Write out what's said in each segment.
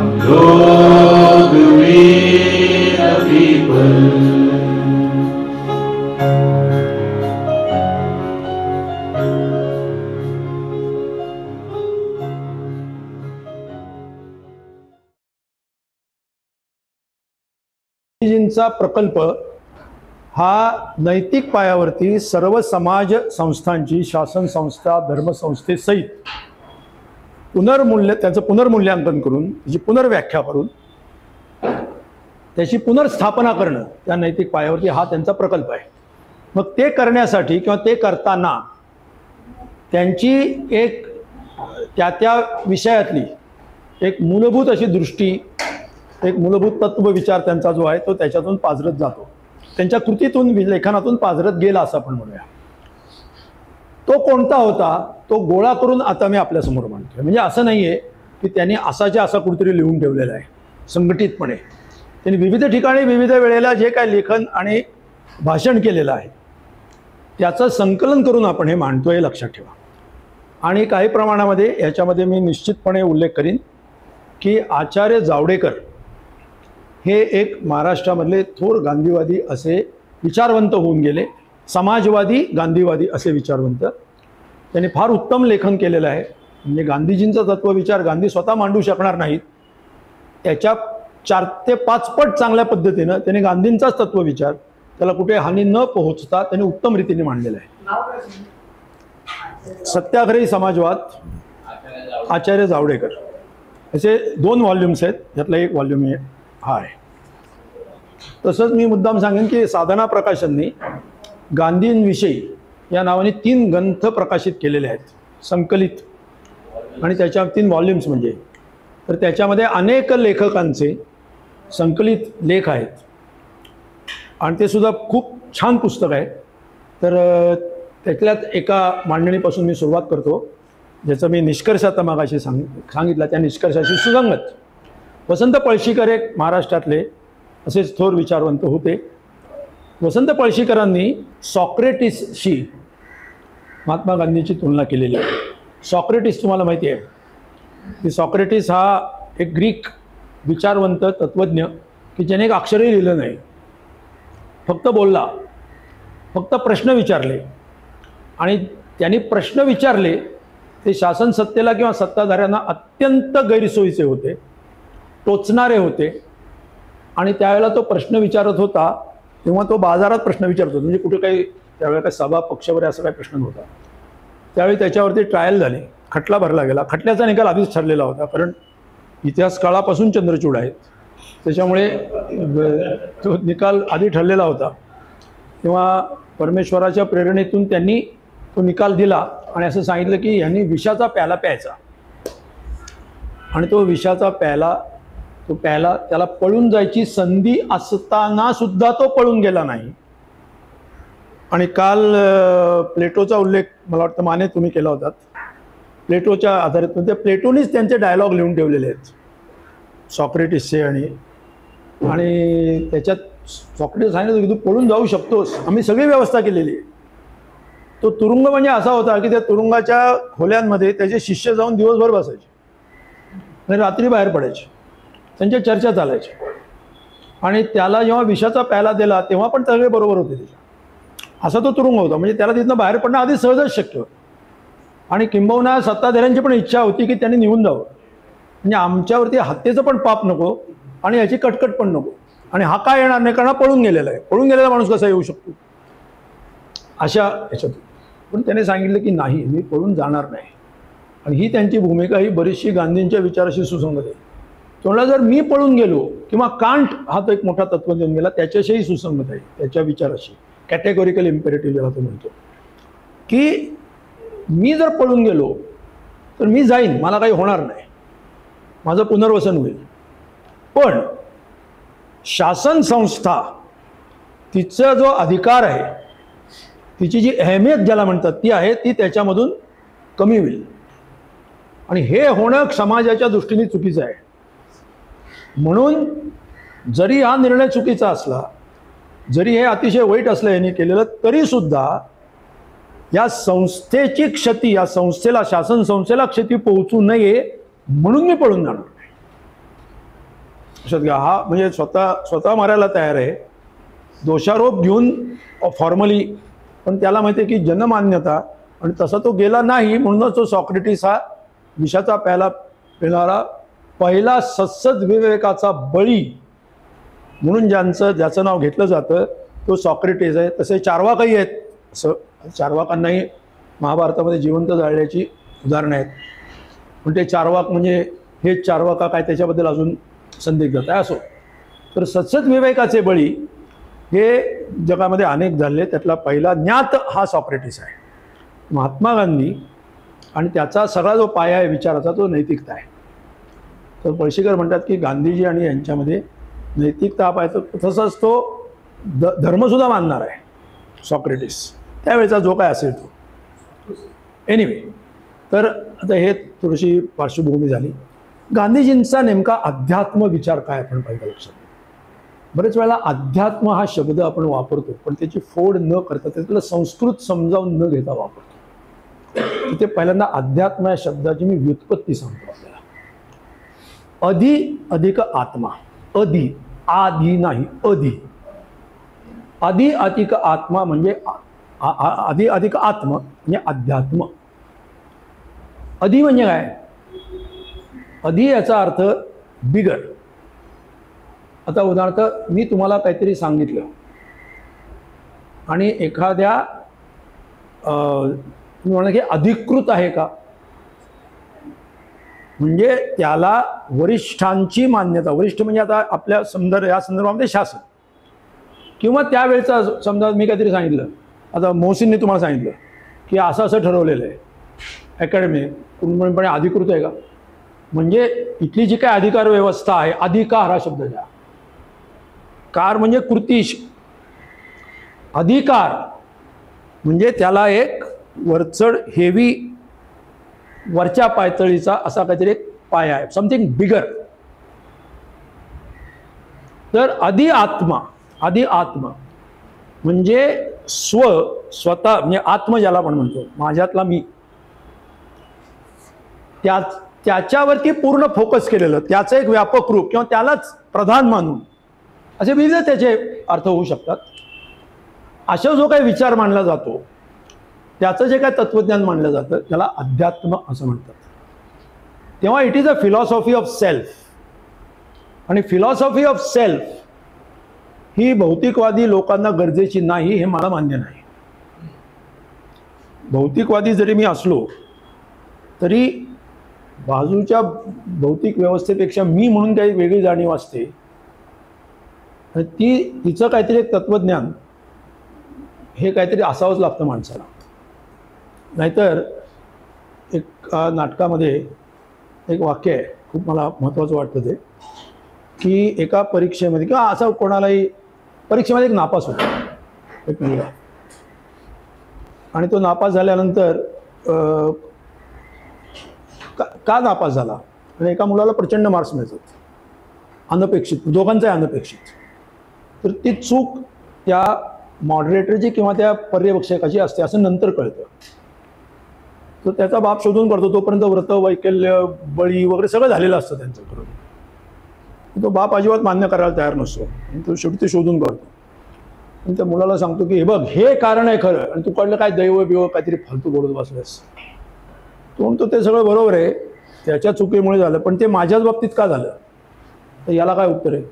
Lord, we the people. गांधीजींचा प्रकल्प हा नैतिक पायावरती सर्व समाज संस्थांची, शासन संस्था, धर्मसंस्थेसहित त्याचं पुनर्मूल्यांकन करून, त्याची पुनर्व्याख्या करून, त्याची पुनर्स्थापना करणं, त्या नैतिक पायावरती हा त्यांचा प्रकल्प आहे. मग ते करण्यासाठी किंवा ते करताना त्यांची एक त्या विषयातली एक मूलभूत अशी दृष्टी, एक मूलभूत तत्वविचार त्यांचा जो आहे तो त्याच्यातून पाझरत जातो, त्यांच्या कृतीतून, लेखनातून पाझरत गेला असं आपण म्हणूया. तो कोणता होता तो गोळा करून आता मी आपल्यासमोर मांडतोय. म्हणजे असं नाही आहे की त्यांनी असाच्या असा कुठेतरी लिहून ठेवलेला आहे संघटितपणे. त्यांनी विविध ठिकाणी विविध वेळेला जे काय लेखन आणि भाषण केलेलं आहे त्याचं संकलन करून आपण हे मांडतोय, हे लक्षात ठेवा. आणि काही प्रमाणामध्ये याच्यामध्ये मी निश्चितपणे उल्लेख करीन की आचार्य जावडेकर हे एक महाराष्ट्रामधले थोर गांधीवादी असे विचारवंत होऊन गेले, समाजवादी गांधीवादी असे विचारवंत. त्यांनी फार उत्तम लेखन केलेलं आहे. म्हणजे गांधीजींचा तत्वविचार गांधी स्वतः मांडू शकणार नाहीत, त्याच्या 4 ते 5 पट चांगल्या पद्धतीनं त्यांनी गांधींचाच तत्वविचार त्याला कुठे हानी न पोहोचता त्यांनी उत्तम रीतीने मांडलेला आहे. सत्याग्रही समाजवाद, आचार्य जावडेकर, असे 2 व्हॉल्यूम्स आहेत, यातला एक व्हॉल्यूम हा आहे. तसंच मी मुद्दाम सांगेन की साधना प्रकाशननी गांधींविषयी या नावाने 3 ग्रंथ प्रकाशित केलेले आहेत, संकलित, आणि त्याच्या 3 व्हॉल्यूम्स म्हणजे. तर त्याच्यामध्ये अनेक लेखकांचे संकलित लेख आहेत आणि ते सुद्धा खूप छान पुस्तक आहे. तर त्यातल्याच एका मांडणीपासून मी सुरुवात करतो, ज्याचं मी निष्कर्ष आता मागाशी सांगितला, त्या निष्कर्षाशी सुसंगत. वसंत पळशीकर एक महाराष्ट्रातले असेच थोर विचारवंत होते. वसंत पळशीकरांनी सॉक्रेटिसशी महात्मा गांधींची तुलना केलेली आहे. सॉक्रेटिस तुम्हाला माहिती आहे की सॉक्रेटिस हा एक ग्रीक विचारवंत तत्त्वज्ञ की ज्याने एक अक्षरही लिहिलं नाही, फक्त बोलला, फक्त प्रश्न विचारले, आणि त्यांनी प्रश्न विचारले ते शासन सत्तेला किंवा सत्ताधाऱ्यांना अत्यंत गैरसोयीचे होते, टोचणारे होते. आणि त्यावेळेला तो प्रश्न विचारत होता तेव्हा तो बाजारात प्रश्न विचारत होता, म्हणजे कुठे काही त्यावेळेला काही सभा पक्ष वगैरे असा काही प्रश्न नव्हता. त्यावेळी त्याच्यावरती ट्रायल झाली, खटला भरला गेला. खटल्याचा निकाल आधीच ठरलेला होता, कारण इतिहास काळापासून चंद्रचूड आहेत, त्याच्यामुळे तो निकाल आधी ठरलेला होता. तेव्हा परमेश्वराच्या प्रेरणेतून त्यांनी तो निकाल दिला आणि असं सांगितलं की यांनी विषाचा प्याला प्यायचा, आणि तो विषाचा प्याला त्याला पळून जायची संधी असताना सुद्धा तो पळून गेला नाही. आणि काल प्लेटोचा उल्लेख मला वाटतं माने तुम्ही केला होता, प्लेटोच्या आधारित. म्हणजे प्लेटोनीच त्यांचे डायलॉग लिहून ठेवलेले आहेत सॉक्रेटिसचे, आणि त्याच्यात सॉक्रेटिस सांगितलं की तू पळून जाऊ शकतोस, आम्ही सगळी व्यवस्था केलेली आहे. तो तुरुंग म्हणजे असा होता की त्या तुरुंगाच्या खोल्यांमध्ये त्याचे शिष्य जाऊन दिवसभर बसायचे आणि रात्री बाहेर पडायचे, त्यांच्या चर्चा चालायच्या. आणि त्याला जेव्हा विषाचा प्याला दिला तेव्हा पण सगळे बरोबर होते त्याच्या. असा तो तुरुंग होता, म्हणजे त्याला तिथनं बाहेर पडणं आधी सहजच शक्य होतं. आणि किंबहुना सत्ताधाऱ्यांची पण इच्छा होती की त्यांनी निघून जावं, म्हणजे आमच्यावरती हत्येचं पण पाप नको आणि याची कटकट पण नको, आणि हा काय येणार नाही, कारण पळून गेलेला आहे. पळून गेलेला माणूस कसा येऊ शकतो अशा याच्यात. पण त्याने सांगितलं की नाही, मी पळून जाणार नाही. आणि ही त्यांची भूमिका ही बरीचशी गांधींच्या विचाराशी सुसंगत आहे. तुम्हाला जर मी पळून गेलो, किंवा कांट हा तो एक मोठा तत्व देऊन गेला, त्याच्याशीही सुसंगत आहे, त्याच्या विचाराशी. कॅटेगोरिकल इम्पेरेटिव्ह ज्याला तो म्हणतो, की मी जर पळून गेलो तर मी जाईन, मला काही होणार नाही, माझं पुनर्वसन होईल. पण शासन संस्था, तिचा जो अधिकार आहे, तिची जी अहमियत ज्याला म्हणतात ती आहे, ती त्याच्यामधून कमी होईल. आणि हे होणं समाजाच्या दृष्टीने चुकीचं आहे. म्हणून जरी हा निर्णय चुकीचा असला, जरी हे अतिशय वाईट असलं यांनी केलेलं, तरी सुद्धा या संस्थेची क्षती, या संस्थेला, शासन संस्थेला क्षती पोहोचू नये म्हणून मी पळून जाणार नाही. लक्षात घ्या, हा म्हणजे स्वतः मारायला तयार आहे, दोषारोप घेऊन फॉर्मली, पण त्याला माहिती आहे की जनमान्यता, आणि तसा तो गेला नाही. म्हणूनच तो सॉक्रेटिस हा विषाचा प्याला पिणारा पहिला सत्सद विवेकाचा बळी म्हणून ज्याचं नाव घेतलं जातं तो सॉक्रेटिस आहे. तसे चार्वाकही आहेत, असं चार्वाकांनाही महाभारतामध्ये जिवंत जाळल्याची उदाहरणं आहेत. पण ते चार्वाक म्हणजे हेच चार्वाका काय त्याच्याबद्दल अजून संदिग्धता आहे. असो, तर सत्सद विवेकाचे बळी हे जगामध्ये अनेक झाले. त्यातला पहिला ज्ञात हा सॉक्रेटिस आहे. महात्मा गांधी आणि त्याचा सगळा जो पाया आहे विचाराचा तो नैतिकता आहे. तर पळशीकर म्हणतात की गांधीजी आणि यांच्यामध्ये नैतिकता हा पाहिजे, तसंच तो धर्मसुद्धा मानणार आहे सॉक्रेटिस, त्यावेळेचा जो काय असेल तो. एनिवे, तर आता हे थोडीशी पार्श्वभूमी झाली. गांधीजींचा नेमका अध्यात्म विचार काय आपण पाहिजे लक्षात. बरेच वेळेला अध्यात्म हा शब्द आपण वापरतो, पण त्याची फोड न करता त्याला संस्कृत समजावून न घेता वापरतो. तिथे पहिल्यांदा अध्यात्म या शब्दाची मी व्युत्पत्ती सांगतो आपल्याला. अधि अधिक आत्मा, अधि आधी नाही, अधि अधि अधिक आत्मा म्हणजे अधि अधिक आत्म म्हणजे अध्यात्म. अधि म्हणजे काय? अधि याचा अर्थ बिगर. आता उदाहरणार्थ मी तुम्हाला काहीतरी सांगितलं आणि एखाद्या तुम्ही म्हणा की अधिकृत आहे का, म्हणजे त्याला वरिष्ठांची मान्यता, वरिष्ठ म्हणजे आता आपल्या या संदर्भामध्ये शासन, किंवा त्यावेळेचा समजा मी काहीतरी सांगितलं, आता मोहसिनने तुम्हाला सांगितलं की असं असं ठरवलेलं आहे, अकॅडमी पूर्णपणे अधिकृत आहे का? म्हणजे इथली जी काय अधिकार व्यवस्था आहे, अधिकार हा शब्द घ्या, कार म्हणजे कृती, अधिकार म्हणजे त्याला एक वरचढ हेवी वरच्या पायतळीचा असा काहीतरी एक पाया आहे, समथिंग बिगर. तर अधि आत्मा म्हणजे स्वतः म्हणजे आत्म ज्याला आपण म्हणतो, माझ्यातला मी, त्याच्यावरती पूर्ण फोकस केलेलं, त्याचं एक व्यापक रूप किंवा त्यालाच प्रधान मानून असे विविध त्याचे अर्थ होऊ शकतात. अशा जो काही विचार मानला जातो, त्याचं जे काय तत्वज्ञान मानलं जातं त्याला अध्यात्म असं म्हणतात. तेव्हा it is a philosophy of self, आणि फिलॉसॉफी ऑफ सेल्फ ही भौतिकवादी लोकांना गरजेची नाही हे मला मान्य नाही. भौतिकवादी जरी मी असलो तरी बाजूच्या भौतिक व्यवस्थेपेक्षा मी म्हणून काही वेगळी जाणीव असते, आणि तिचं काहीतरी एक तत्वज्ञान हे काहीतरी असावंच लागतं माणसाला. नाहीतर एक नाटकामध्ये एक वाक्य आहे, खूप मला महत्त्वाचं वाटतं ते, की एका परीक्षेमध्ये किंवा असं कोणालाही परीक्षेमध्ये एक नापास होता एक मुलगा, आणि तो नापास झाल्यानंतर का नापास झाला, आणि एका मुलाला प्रचंड मार्क्स मिळतात, अनपेक्षित, दोघांचाही अनपेक्षित. तर ती चूक त्या मॉडरेटरची किंवा त्या पर्यवेक्षकाची असते असं नंतर कळतं. तर त्याचा बाप शोधून काढतो, तोपर्यंत व्रत वैकल्य बळी वगैरे सगळं झालेलं असतं त्यांच्याकडून. तो बाप अजिबात मान्य करायला तयार नसतो, तो शेवटी ते शोधून काढतो आणि त्या मुलाला सांगतो की हे बघ, हे कारण आहे खरं, आणि तू काढलं काय दैव बिव काहीतरी फालतू बोलत बसलेस. तो म्हणतो ते सगळं बरोबर आहे, त्याच्या चुकीमुळे झालं, पण ते माझ्याच बाबतीत का झालं? तर याला काय उत्तर आहे?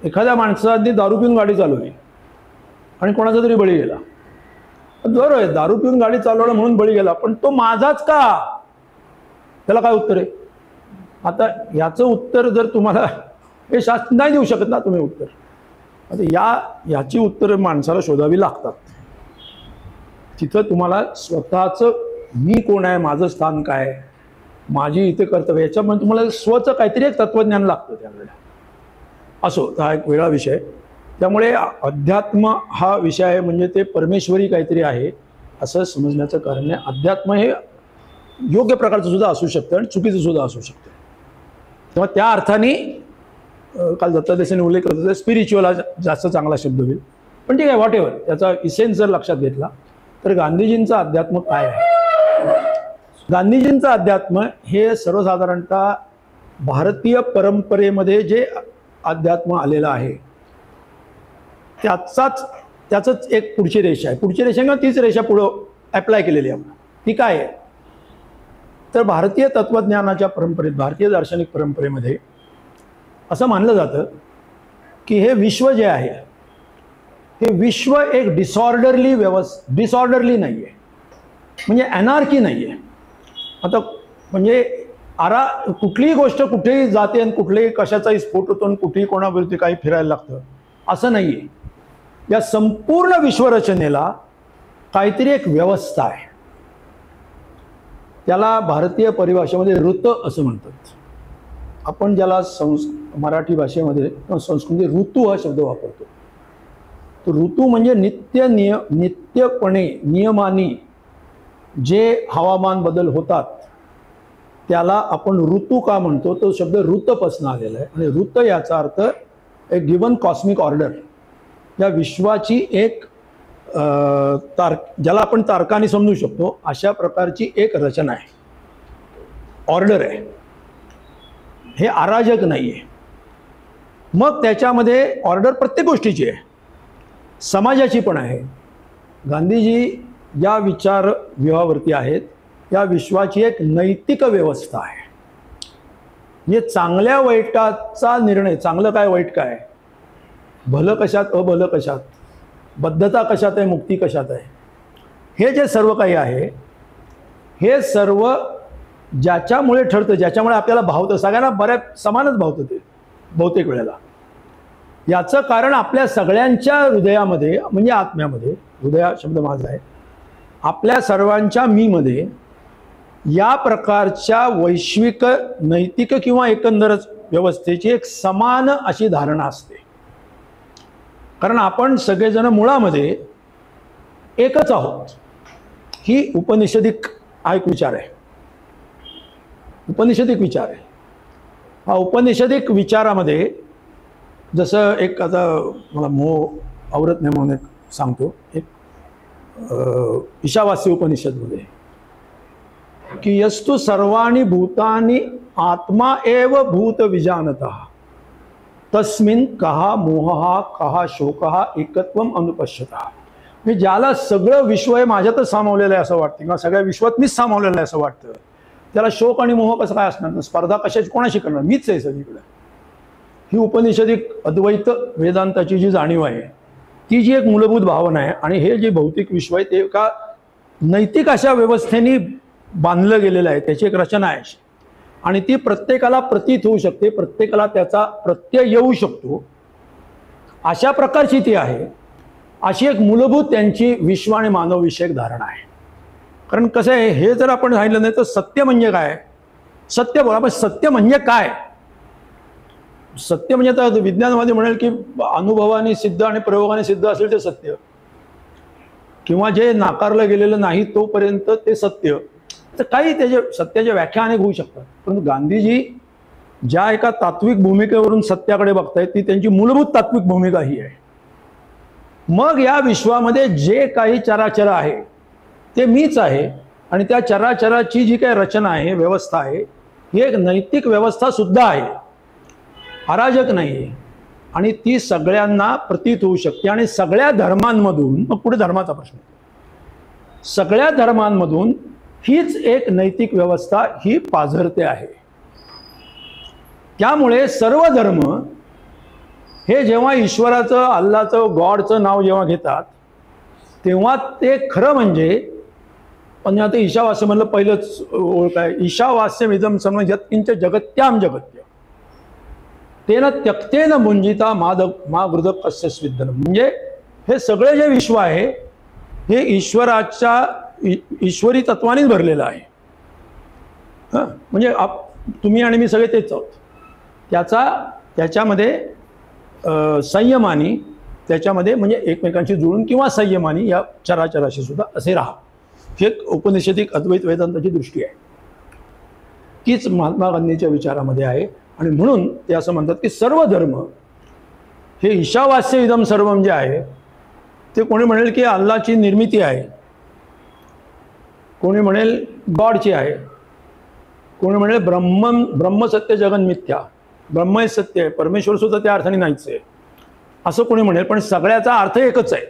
एखाद्या माणसाने दारू पिऊन गाडी चालवली आणि कोणाचा तरी बळी गेला, बरोबर आहे, दारू पिऊन गाडी चालवणं म्हणून बळी गेला, पण तो माझाच का? त्याला काय उत्तर आहे? आता याचं उत्तर जर तुम्हाला हे शास्त्र नाही देऊ शकत ना तुम्ही उत्तर. आता याची उत्तरं माणसाला शोधावी लागतात. तिथं तुम्हाला स्वतःचं मी कोण आहे, माझं स्थान काय, माझी इथे कर्तव्य, याच्यामुळे तुम्हाला स्वचं काहीतरी एक तत्वज्ञान लागतं त्यावेळेला. असो, हा एक वेगळा विषय. त्यामुळे अध्यात्म हा विषय आहे म्हणजे ते परमेश्वरी काहीतरी आहे असं समजण्याचं कारण आहे. अध्यात्म हे योग्य प्रकारचं सुद्धा असू शकतं आणि चुकीचं सुद्धा असू शकतं. तेव्हा त्या अर्थाने काल दत्तादेशाने उल्लेख करत होता, स्पिरिच्युअल हा जास्त चांगला शब्द होईल, पण ठीक आहे, व्हॉट एव्हर. त्याचा इसेन्स जर लक्षात घेतला तर गांधीजींचं अध्यात्म काय आहे? गांधीजींचं अध्यात्म हे सर्वसाधारणतः भारतीय परंपरेमध्ये जे अध्यात्म आलेलं आहे त्याचंच एक पुढची रेषा आहे. पुढची रेषा किंवा तीच रेषा पुढं ॲप्लाय केलेली आहे. ती काय आहे तर भारतीय तत्त्वज्ञानाच्या परंपरेत, भारतीय दार्शनिक परंपरेमध्ये असं मानलं जातं की हे विश्व जे आहे हे विश्व एक डिसऑर्डरली नाही आहे, म्हणजे अनार्की नाही आहे. आता म्हणजे कुठलीही गोष्ट कुठेही जाते आणि कुठलेही कशाचाही स्फोट होतो आणि कुठेही कोणाविरुद्ध काही फिरायला लागतं असं नाही आहे. या संपूर्ण विश्वरचनेला काहीतरी एक व्यवस्था आहे. त्याला भारतीय परिभाषेमध्ये ऋत असं म्हणतात. आपण ज्याला मराठी भाषेमध्ये किंवा संस्कृती ऋतू हा शब्द वापरतो. तो ऋतू म्हणजे नित्यपणे नियमाने जे हवामान बदल होतात त्याला आपण ऋतू का म्हणतो. तो शब्द ऋतपासून आलेला आहे आणि ऋत याचा अर्थ एक गिवन कॉस्मिक ऑर्डर, या विश्वाची एक ज्याला आपण तारकाने समजू शकतो अशा प्रकारची एक रचना आहे, ऑर्डर आहे. हे अराजक नाही आहे. मग त्याच्यामध्ये ऑर्डर प्रत्येक गोष्टीची आहे, समाजाची पण आहे. गांधीजी या विचार व्यूहावरती आहेत. या विश्वाची एक नैतिक व्यवस्था आहे. म्हणजे चांगल्या वाईटाचा निर्णय, चांगलं काय वाईट काय, भलं कशात अभलं कशात, बद्धता कशात आहे मुक्ती कशात आहे, हे जे सर्व काही आहे हे सर्व ज्याच्यामुळे ठरतं, ज्याच्यामुळे आपल्याला भावतं, सगळ्यांना बऱ्याच समानच भावतं ते बहुतेक वेळेला. याचं कारण आपल्या सगळ्यांच्या हृदयामध्ये, म्हणजे आत्म्यामध्ये, हृदया शब्द माझा आहे, आपल्या सर्वांच्या मीमध्ये या प्रकारच्या वैश्विक नैतिक किंवा एकंदरच व्यवस्थेची एक समान अशी धारणा असते. कारण आपण सगळेजण मुळामध्ये एकच आहोत. ही उपनिषदिक हा एक विचार आहे, उपनिषदिक विचार आहे. हा उपनिषदिक विचारामध्ये जसं एक, आता मला मोह आवरत नाही म्हणून एक सांगतो, एक ईशावास्य उपनिषदमध्ये की यस्तु सर्वाणि भूतानि आत्मा एव भूत विजानतः तस्मिन् कहा मोहः कहा शोकः एकत्वम अनुपश्यतः. मी ज्याला सगळं विश्व हे माझ्यातच सामावलेलं आहे असं वाटतं किंवा सगळ्या विश्वात मीच सामावलेलं आहे असं वाटतं, त्याला शोक आणि मोह कसं काय असणार, स्पर्धा कशाची कोणाशी करणार, मीच आहे सगळीकडे. ही उपनिषदिक अद्वैत वेदांताची जी जाणीव आहे ती जी एक मूलभूत भावना आहे. आणि हे जे भौतिक विश्व आहे ते एका नैतिक अशा व्यवस्थेने बांधलं गेलेलं आहे, त्याची एक रचना आहे आणि ती प्रत्येकाला प्रतीत होऊ शकते, प्रत्येकाला त्याचा प्रत्यय येऊ शकतो, अशा प्रकारची ती आहे. अशी एक मूलभूत त्यांची विश्व आणि मानवविषयक धारणा आहे. कारण कसं आहे, हे जर आपण सांगितलं नाही तर सत्य म्हणजे काय, सत्य बोला, पण सत्य म्हणजे काय. सत्य म्हणजे आता विज्ञानवादी म्हणेल की अनुभवाने सिद्ध आणि प्रयोगाने सिद्ध असेल ते सत्य, किंवा जे नाकारलं गेलेलं नाही तोपर्यंत ते सत्य. तर काही त्याचे सत्याच्या व्याख्या अनेक होऊ शकतात. परंतु गांधीजी ज्या एका तात्विक भूमिकेवरून सत्याकडे बघतायत ती त्यांची मूलभूत तात्विक भूमिका ही आहे. मग या विश्वामध्ये जे काही चराचर आहे ते मीच आहे आणि त्या चराचराची जी काही रचना आहे, व्यवस्था आहे, ही एक नैतिक व्यवस्था सुद्धा आहे, अराजक नाही आहे. आणि ती सगळ्यांना प्रतीत होऊ शकते. आणि सगळ्या धर्मांमधून, मग पुढे धर्माचा प्रश्न, सगळ्या धर्मांमधून हीच एक नैतिक व्यवस्था ही पाझरते आहे. त्यामुळे सर्व धर्म हे जेव्हा ईश्वराचं, अल्लाचं, गॉडचं नाव जेव्हा घेतात तेव्हा ते खरं म्हणजे, पण आता ईशावास्य म्हणलं पहिलंच ओळख आहे, ईशावास्यमिदं सर्वं यत्किंच जगत्याम जगत्य तेन त्यक्तेन मुंजिता मागृध कस्य स्विद्दनं. म्हणजे हे सगळे जे विश्व आहे हे ईश्वरी तत्वानेच भरलेलं आहे. म्हणजे तुम्ही आणि मी सगळे तेच आहोत. त्याच्यामध्ये संयमानी, त्याच्यामध्ये म्हणजे एकमेकांशी जुळून किंवा संयमानी या चराचराशी सुद्धा असे राहा. ही एक उपनिषदिक अद्वैत वेदांताची दृष्टी आहे, तीच महात्मा गांधींच्या विचारामध्ये आहे. आणि म्हणून ते असं म्हणतात की सर्व धर्म हे ईशावास्य इदम सर्वम जे आहे ते कोणी म्हणेल की अल्लाची निर्मिती आहे, कोणी म्हणेल गॉडची आहे, कोणी म्हणे ब्रह्म सत्य जगन मिथ्या, ब्रह्म हे सत्य आहे, परमेश्वर सुद्धा त्या अर्थाने नाहीच आहे असं कोणी म्हणेल, पण सगळ्याचा अर्थ एकच आहे.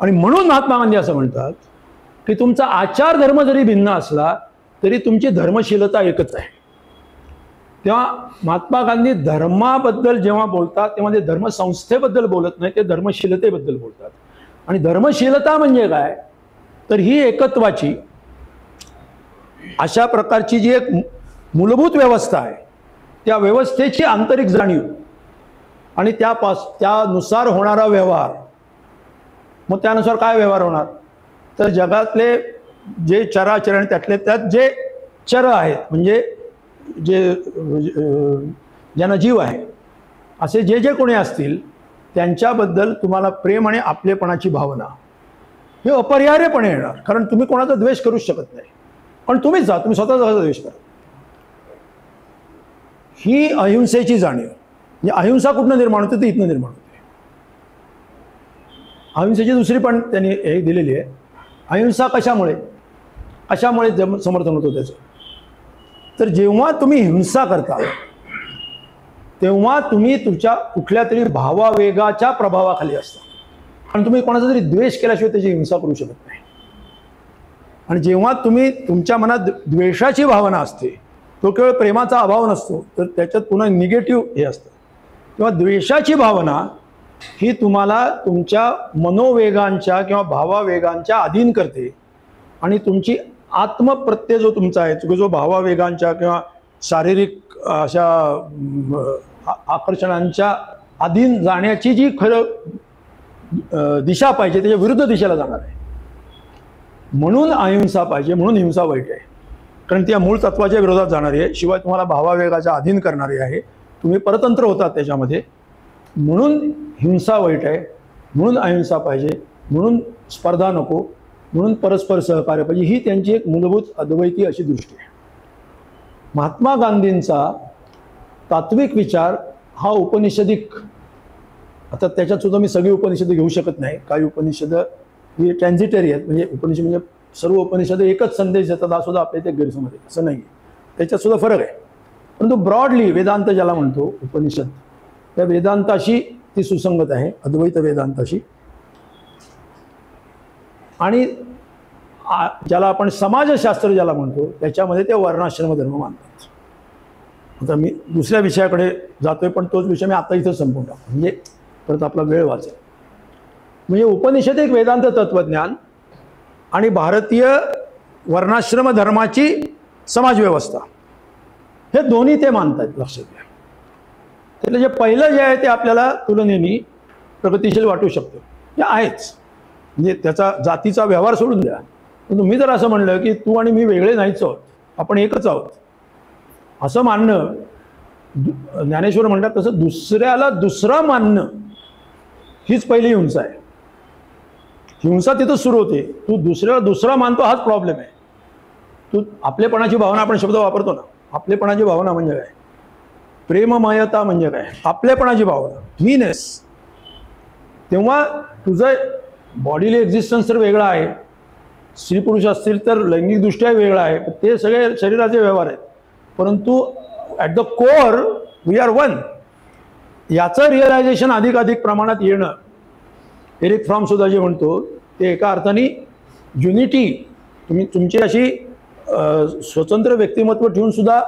आणि म्हणून महात्मा गांधी असं म्हणतात की तुमचा आचार धर्म जरी भिन्न असला तरी तुमची धर्मशीलता एकच आहे. तेव्हा महात्मा गांधी धर्माबद्दल जेव्हा बोलतात तेव्हा ते धर्मसंस्थेबद्दल बोलत नाही, ते धर्मशीलतेबद्दल बोलतात. आणि धर्मशीलता म्हणजे काय, तर ही एकत्वाची अशा प्रकारची जी एक मूलभूत व्यवस्था आहे त्या व्यवस्थेची आंतरिक जाणीव आणि त्यानुसार होणारा व्यवहार. मग त्यानुसार काय व्यवहार होणार, तर जगातले जे चराचर आणि त्यातले त्यात जे चर आहेत म्हणजे जे ज्यांना जीव आहे असे जे जे कोणी असतील त्यांच्याबद्दल तुम्हाला प्रेम आणि आपलेपणाची भावना हे अपरिहार्यपणे येणार. कारण तुम्ही कोणाचा द्वेष करूच शकत नाही, पण तुम्ही स्वतःचा द्वेष करा. ही अहिंसेची जाणीव, म्हणजे अहिंसा कुठनं निर्माण होते, ती इथनं निर्माण होते. अहिंसेची दुसरी पण त्यांनी हे दिलेली आहे. अहिंसा कशामुळे समर्थन होतं त्याचं, तर जेव्हा तुम्ही हिंसा करता तेव्हा तुम्ही तुमच्या कुठल्या तरी भावावेगाच्या प्रभावाखाली असता आणि तुम्ही कोणाचा तरी द्वेष केल्याशिवाय त्याची हिंसा करू शकत नाही. आणि जेव्हा तुम्ही तुमच्या मनात द्वेषाची भावना असते, तो केवळ प्रेमाचा अभाव नसतो तर त्याच्यात पुन्हा निगेटिव्ह हे असतं. किंवा द्वेषाची भावना ही तुम्हाला तुमच्या मनोवेगांच्या किंवा भावावेगांच्या अधीन करते आणि तुमची आत्मप्रत्यय जो तुमचा आहे जो भावावेगांच्या किंवा शारीरिक अशा आकर्षणांच्या अधीन जाण्याची जी खरं दिशा पाहिजे त्याच्या विरुद्ध दिशेला जाणार आहे. म्हणून अहिंसा पाहिजे, म्हणून हिंसा वाईट आहे, कारण ती या मूळ तत्वाच्या विरोधात जाणारी आहे, शिवाय तुम्हाला भावावेगाच्या अधीन करणारी आहे, तुम्ही परतंत्र होतात त्याच्यामध्ये. म्हणून हिंसा वाईट आहे, म्हणून अहिंसा पाहिजे, म्हणून स्पर्धा नको, म्हणून परस्पर सहकार्य पाहिजे. ही त्यांची एक मूलभूत अद्वैती अशी दृष्टी आहे. महात्मा गांधींचा तात्विक विचार हा उपनिषदिक, आता त्याच्यात सुद्धा मी सगळी उपनिषद घेऊ शकत नाही, काही उपनिषद ही ट्रान्झिटरी आहेत, म्हणजे उपनिषद म्हणजे सर्व उपनिषद एकच संदेश देतात हा सुद्धा आपल्या इथे गैरसमज आहे, असं नाही. त्याच्यात सुद्धा फरक आहे. परंतु ब्रॉडली वेदांत ज्याला म्हणतो उपनिषद, त्या वेदांताशी ती सुसंगत आहे, अद्वैत वेदांताशी. आणि ज्याला आपण समाजशास्त्र ज्याला म्हणतो त्याच्यामध्ये ते वर्णाश्रम धर्म मानतात. आता मी दुसऱ्या विषयाकडे जातोय, पण तोच विषय मी आता इथं संपवून टाकतो म्हणजे परत आपला वेळ वाचेल. म्हणजे उपनिषद एक वेदांत तत्वज्ञान आणि भारतीय वर्णाश्रम धर्माची समाजव्यवस्था हे दोन्ही ते मानतात, लक्षात घ्या. त्यातलं जे पहिलं जे आहे ते आपल्याला तुलनेने प्रगतिशील वाटू शकतं, हे आहेच, म्हणजे त्याचा जातीचा व्यवहार सोडून द्या. पण तुम्ही जर असं म्हणलं की तू आणि मी वेगळे नाहीच आहोत, आपण एकच आहोत, असं मानणं, ज्ञानेश्वर म्हणतात तसं दुसऱ्याला दुसरा मानणं हीच पहिली हिंसा आहे. हिंसा तिथं सुरू होते, तू दुसऱ्याला दुसरा मानतो हाच प्रॉब्लेम आहे. तू आपलेपणाची भावना, आपण शब्द वापरतो ना, आपलेपणाची भावना म्हणजे काय, प्रेममयता म्हणजे काय, आपलेपणाची भावना, मीनेस. तेव्हा तुझं बॉडीली एक्झिस्टन्स तर वेगळा आहे, स्त्री पुरुष असतील तर लैंगिकदृष्ट्या वेगळा आहे, ते सगळे शरीराचे व्यवहार आहेत, परंतु at the core we are one. याचं रिअलायझेशन अधिकाधिक प्रमाणात येणं, एरिक फ्रॉम सुद्धा जे म्हणतो ते एका अर्थाने युनिटी, तुम्ही तुमची अशी स्वतंत्र व्यक्तिमत्व ठेवून सुद्धा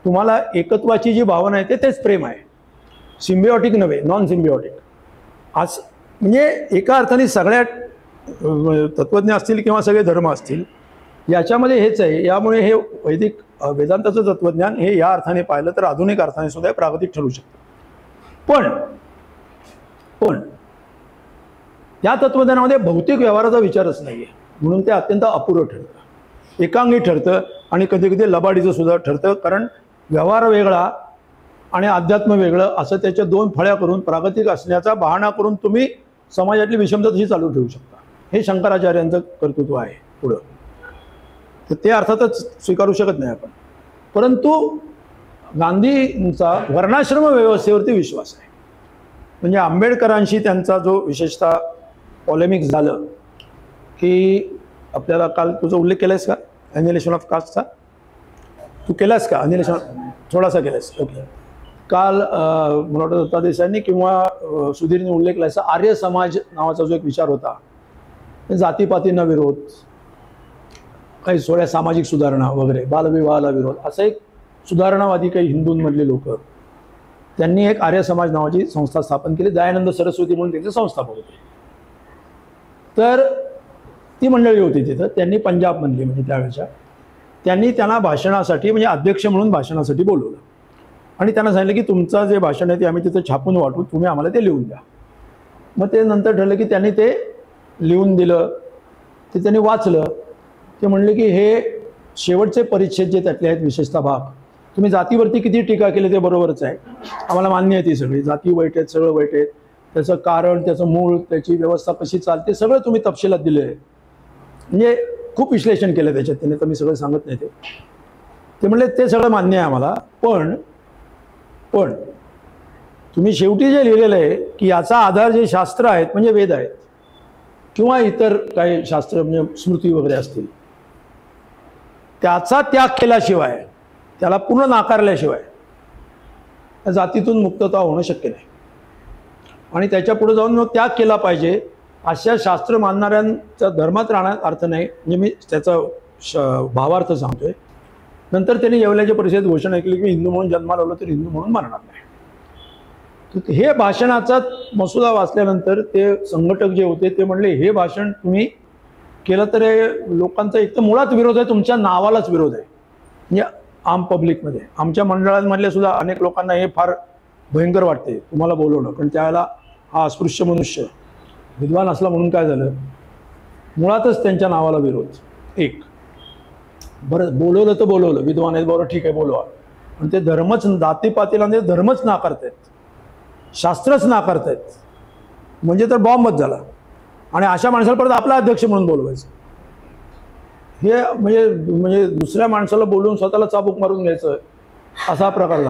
तुम्हाला एकत्वाची जी भावना आहे तेच प्रेम आहे, सिम्बिओटिक नव्हे, नॉन सिम्बिओटिक. आज म्हणजे एका अर्थाने सगळ्या तत्त्वज्ञ असतील किंवा सगळे धर्म असतील याच्यामध्ये हेच आहे. यामुळे हे वैदिक वेदांताचं तत्त्वज्ञान हे या अर्थाने पाहिलं तर आधुनिक अर्थाने सुद्धा प्रागतिक ठरू शकतं. पण या तत्त्वज्ञानामध्ये भौतिक व्यवहाराचा विचारच नाही आहे, म्हणून ते अत्यंत अपुरं ठरतं, एकांगी ठरतं आणि कधी कधी लबाडीचं सुद्धा ठरतं. कारण व्यवहार वेगळा आणि अध्यात्म वेगळं असं त्याच्या दोन फळ्या करून प्रागतिक असण्याचा बहाणा करून तुम्ही समाजातली विषमता तशी चालू ठेवू शकता. हे शंकराचार्यांचं कर्तृत्व आहे पुढं, तर ते अर्थातच स्वीकारू शकत नाही आपण. परंतु गांधींचा वर्णाश्रम व्यवस्थेवरती विश्वास आहे. म्हणजे आंबेडकरांशी त्यांचा जो विशेषतः पॉलेमिक झालं की आपल्याला काल तुझा उल्लेख केलायस का ॲनिलेशन ऑफ कास्टचा, तू केलास का अनिल? थोडासा केलास, ओके. काल मला वाटतं दत्ता देसाईंनी किंवा सुधीरने उल्लेख केला असा आर्य समाज नावाचा जो एक विचार होता, जातीपातींना विरोध, काही थोड्या सामाजिक सुधारणा वगैरे, बालविवाहाला विरोध, असं एक सुधारणावादी काही हिंदूंमधले लोक, त्यांनी एक आर्य समाज नावाची संस्था स्थापन केली. दयानंद सरस्वती म्हणून त्यांचे संस्थापक होते. तर ती मंडळी होती तिथं. त्यांनी पंजाबमधली म्हणजे त्यावेळेच्या, त्यांनी त्यांना भाषणासाठी म्हणजे अध्यक्ष म्हणून भाषणासाठी बोलवलं आणि त्यांना सांगितलं की तुमचं जे भाषण आहे ते आम्ही तिथं छापून वाटू, तुम्ही आम्हाला ते लिहून द्या. मग ते नंतर ठरलं की त्यांनी ते लिहून दिलं, ते त्यांनी वाचलं. ते म्हणले की हे शेवटचे परिच्छेद जे त्यातले आहेत, विशेषतः भाग, तुम्ही जातीवरती किती टीका केली ते बरोबरच आहे, आम्हाला मान्य आहे ती सगळी, जाती वाईट आहेत, सगळं वाईट आहेत, त्याचं कारण, त्याचं मूळ, त्याची व्यवस्था कशी चालते, सगळं तुम्ही तपशिलात दिलं आहे. म्हणजे खूप विश्लेषण केलं त्याच्यात त्याने, तर मी सगळं सांगत नाही. ते म्हणले ते सगळं मान्य आहे आम्हाला, पण तुम्ही शेवटी जे लिहिलेलं आहे की याचा आधार जे शास्त्र आहेत म्हणजे वेद आहेत किंवा इतर काही शास्त्र म्हणजे स्मृती वगैरे असतील, त्याचा त्याग केल्याशिवाय, त्याला पूर्ण नाकारल्याशिवाय त्या जातीतून मुक्तता होणं शक्य नाही. आणि त्याच्या पुढे जाऊन मग त्याग केला पाहिजे अशा शास्त्र मानणाऱ्यांचा धर्मात राहण्यात अर्थ नाही. म्हणजे मी त्याचा भावार्थ सांगतोय. नंतर त्यांनी येवल्याच्या परिषदेत घोषणा केली की हिंदू म्हणून जन्माला आलो तर हिंदू म्हणून मरणार नाही. तर हे भाषणाचा मसुदा वाचल्यानंतर ते संघटक जे होते ते म्हणले हे भाषण तुम्ही केलं तर लोकांचा एक तर मुळात विरोध आहे, तुमच्या नावालाच विरोध आहे. म्हणजे आम पब्लिकमध्ये, आमच्या मंडळांमधल्या सुद्धा अनेक लोकांना हे फार भयंकर वाटते तुम्हाला बोलवणं, पण त्यावेळेला हा अस्पृश्य मनुष्य विद्वान असला म्हणून काय झालं, मुळातच त्यांच्या नावाला विरोध. एक बरं बोलवलं तर बोलवलं, विद्वान आहेत बरोबर ठीक आहे बोलवा, पण ते धर्मच, जातीपातीला धर्मच नाकारतायत, शास्त्रच नाकारतायत, म्हणजे तर बॉम्बच झाला. आणि अशा माणसाला परत आपला अध्यक्ष म्हणून बोलवायचं, हे म्हणजे दुसऱ्या माणसाला बोलवून स्वतःला चाबूक मारून घ्यायचं, असा प्रकार.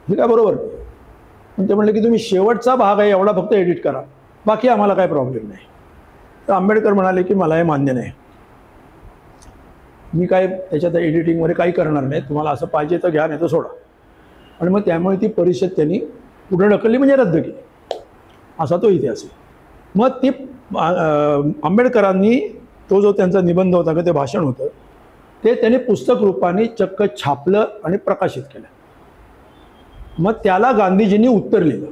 हे काय बरोबर नाही. पण ते म्हणले की तुम्ही शेवटचा भाग आहे एवढा फक्त एडिट करा, बाकी आम्हाला काय प्रॉब्लेम नाही. तर आंबेडकर म्हणाले की मला हे मान्य नाही, मी काय त्याच्यात एडिटिंगमध्ये काही करणार नाही, तुम्हाला असं पाहिजे तर घ्या नाही तर सोडा. आणि मग त्यामुळे ती परिषद त्यांनी पुढे ढकलली म्हणजे रद्द केली, असा तो इतिहास आहे. मग ती आंबेडकरांनी तो जो त्यांचा निबंध होता का ते भाषण होतं ते त्यांनी पुस्तक रूपाने चक्क छापलं आणि प्रकाशित केलं. मग त्याला गांधीजींनी उत्तर लिहिलं,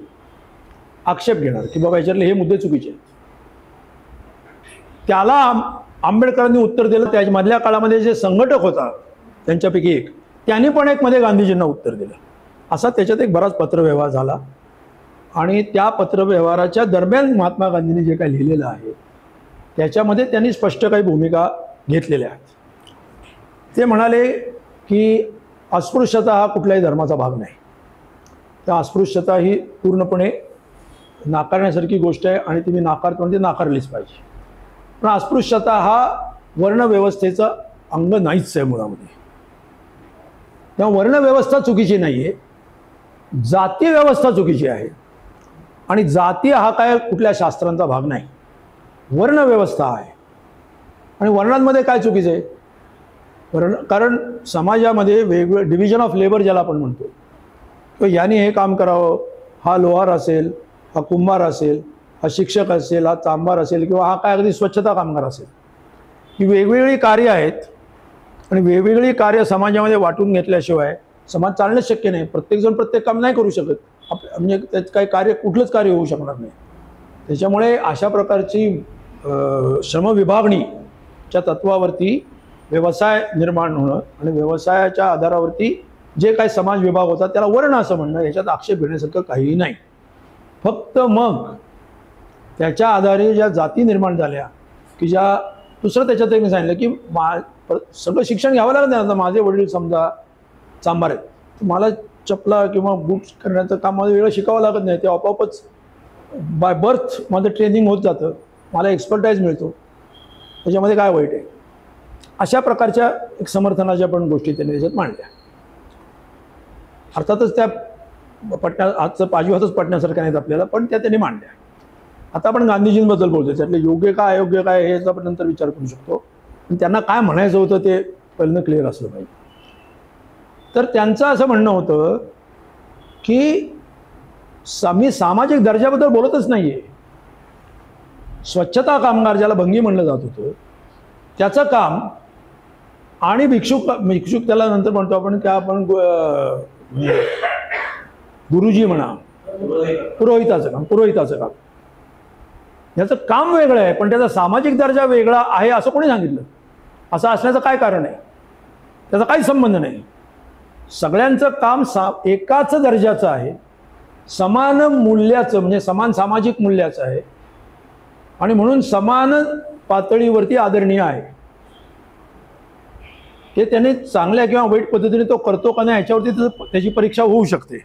आक्षेप घेणार की बाबा याच्यातले हे मुद्दे चुकीचे आहेत. त्याला आंबेडकरांनी उत्तर दिलं. त्यामधल्या काळामध्ये जे संघटक होता त्यांच्यापैकी एक, त्यांनी पण एक मध्ये गांधीजींना उत्तर दिलं. असा त्याच्यात एक बराच पत्रव्यवहार झाला. आणि त्या पत्रव्यवहाराच्या दरम्यान महात्मा गांधींनी जे काही लिहिलेलं आहे त्याच्यामध्ये त्यांनी स्पष्ट काही भूमिका घेतलेल्या आहेत. ते म्हणाले की अस्पृश्यता हा कुठल्याही धर्माचा भाग नाही, त्या अस्पृश्यता ही पूर्णपणे नाकारण्यासारखी गोष्ट आहे आणि तुम्ही नाकारतो म्हणजे नाकारलीच पाहिजे. पण अस्पृश्यता हा वर्णव्यवस्थेचा अंग नाहीच आहे मुळामध्ये. तेव्हा वर्णव्यवस्था चुकीची नाही आहे, जाती व्यवस्था चुकीची आहे. आणि जाती हा काय कुठल्या शास्त्रांचा भाग नाही, वर्णव्यवस्था आहे. आणि वर्णांमध्ये काय चुकीचं आहे? कारण समाजामध्ये वेगवेगळे डिव्हिजन ऑफ लेबर ज्याला आपण म्हणतो, तर याने हे काम करावं, हा लोहार असेल, हा कुंभार असेल, हा शिक्षक असेल, हा चांभार असेल, किंवा हा काय अगदी स्वच्छता कामगार असेल. ही वेगवेगळी कार्य आहेत आणि वेगवेगळी कार्य समाजामध्ये वाटून घेतल्याशिवाय समाज चालणंच शक्य नाही. प्रत्येकजण प्रत्येक काम नाही करू शकत, म्हणजे त्यात काही कार्य कुठलंच कार्य होऊ शकणार नाही. त्याच्यामुळे अशा प्रकारची श्रमविभागणीच्या तत्वावरती व्यवसाय निर्माण होणं आणि व्यवसायाच्या आधारावरती जे काही समाज विभाग होता त्याला वर्ण असं म्हणणं, याच्यात आक्षेप घेण्यासारखं काहीही नाही. फक्त मग त्याच्या आधारे ज्या जाती निर्माण झाल्या की ज्या, दुसरं त्याच्यात मी सांगितलं की सगळं शिक्षण घ्यावं लागत नाही. आता माझे वडील समजा चांभार आहेत, तर मला चपला किंवा बूट करण्याचं काम माझं वेगळं शिकावं लागत नाही, ते आपोआपच बाय बर्थ माझं ट्रेनिंग होत जातं, मला एक्सपर्टाईज मिळतो. त्याच्यामध्ये काय वाईट आहे? अशा प्रकारच्या एक समर्थनाच्या पण गोष्टी त्यांनी त्याच्यात मांडल्या. अर्थातच त्या आजचं पाजवातच पटण्यासारख्या नाहीत आपल्याला, पण त्या त्यांनी मांडल्या. आता आपण गांधीजींबद्दल बोलतो, त्यातले योग्य काय अयोग्य काय हे याचा आपण नंतर विचार करू शकतो, पण त्यांना काय म्हणायचं होतं ते पहिलं क्लिअर असलं पाहिजे. तर त्यांचं असं म्हणणं होतं की मी सामाजिक दर्जाबद्दल बोलतच नाही आहे. स्वच्छता कामगार ज्याला भंगी म्हणलं जात होतं त्याचं काम आणि भिक्षुक त्याला नंतर म्हणतो आपण की आपण गुरुजी म्हणा, पुरोहिताचं काम याचं काम वेगळं आहे, पण त्याचा सामाजिक दर्जा वेगळा आहे असं कोणी सांगितलं? असं असण्याचं काय कारण आहे? त्याचा काही संबंध नाही. सगळ्यांचं काम एकाच दर्जाचं आहे, समान मूल्याचं म्हणजे समान सामाजिक मूल्याचं आहे आणि म्हणून समान पातळीवरती आदरणीय आहे. हे त्याने चांगल्या किंवा वाईट पद्धतीने तो करतो का नाही याच्यावरती त्याची परीक्षा होऊ शकते.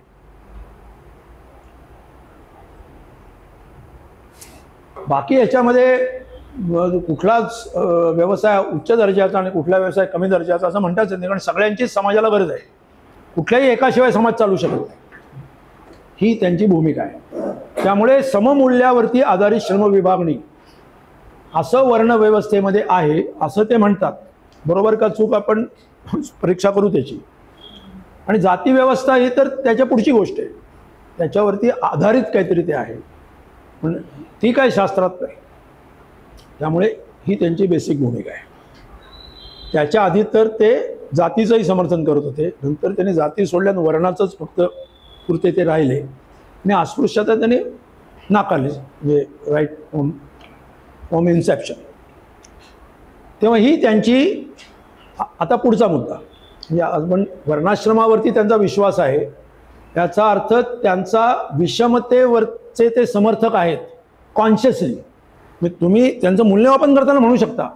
बाकी याच्यामध्ये कुठलाच व्यवसाय उच्च दर्जाचा आणि कुठला व्यवसाय कमी दर्जाचा असं म्हणताच येत नाही, कारण सगळ्यांचीच समाजाला गरज आहे. कुठल्याही एकाशिवाय समाज चालू शकत नाही, ही त्यांची भूमिका आहे. त्यामुळे सममूल्यावरती आधारित श्रम विभागणी असं वर्णव्यवस्थेमध्ये आहे असं ते म्हणतात. बरोबर का चूक आपण परीक्षा करू त्याची. आणि जाती व्यवस्था ही तर त्याच्या पुढची गोष्ट आहे, त्याच्यावरती आधारित काहीतरी ते आहे, पण ती काय शास्त्रात नाही. त्यामुळे ही त्यांची बेसिक भूमिका आहे. त्याच्या आधी तर ते जातीचंही समर्थन करत होते, नंतर त्यांनी जाती सोडल्यानं वर्णाचंच फक्त पुरते ते राहिले आणि अस्पृश्यता त्यांनी नाकारली, म्हणजे राईट फ्रॉम इन्सेप्शन. तेव्हा ही त्यांची. आता पुढचा मुद्दा म्हणजे आपण वर्णाश्रमावरती त्यांचा विश्वास आहे, याचा अर्थ त्यांचा विषमतेवरचे ते समर्थक आहेत कॉन्शियसली. म्हणजे तुम्ही त्यांचं मूल्यमापन करताना म्हणू शकता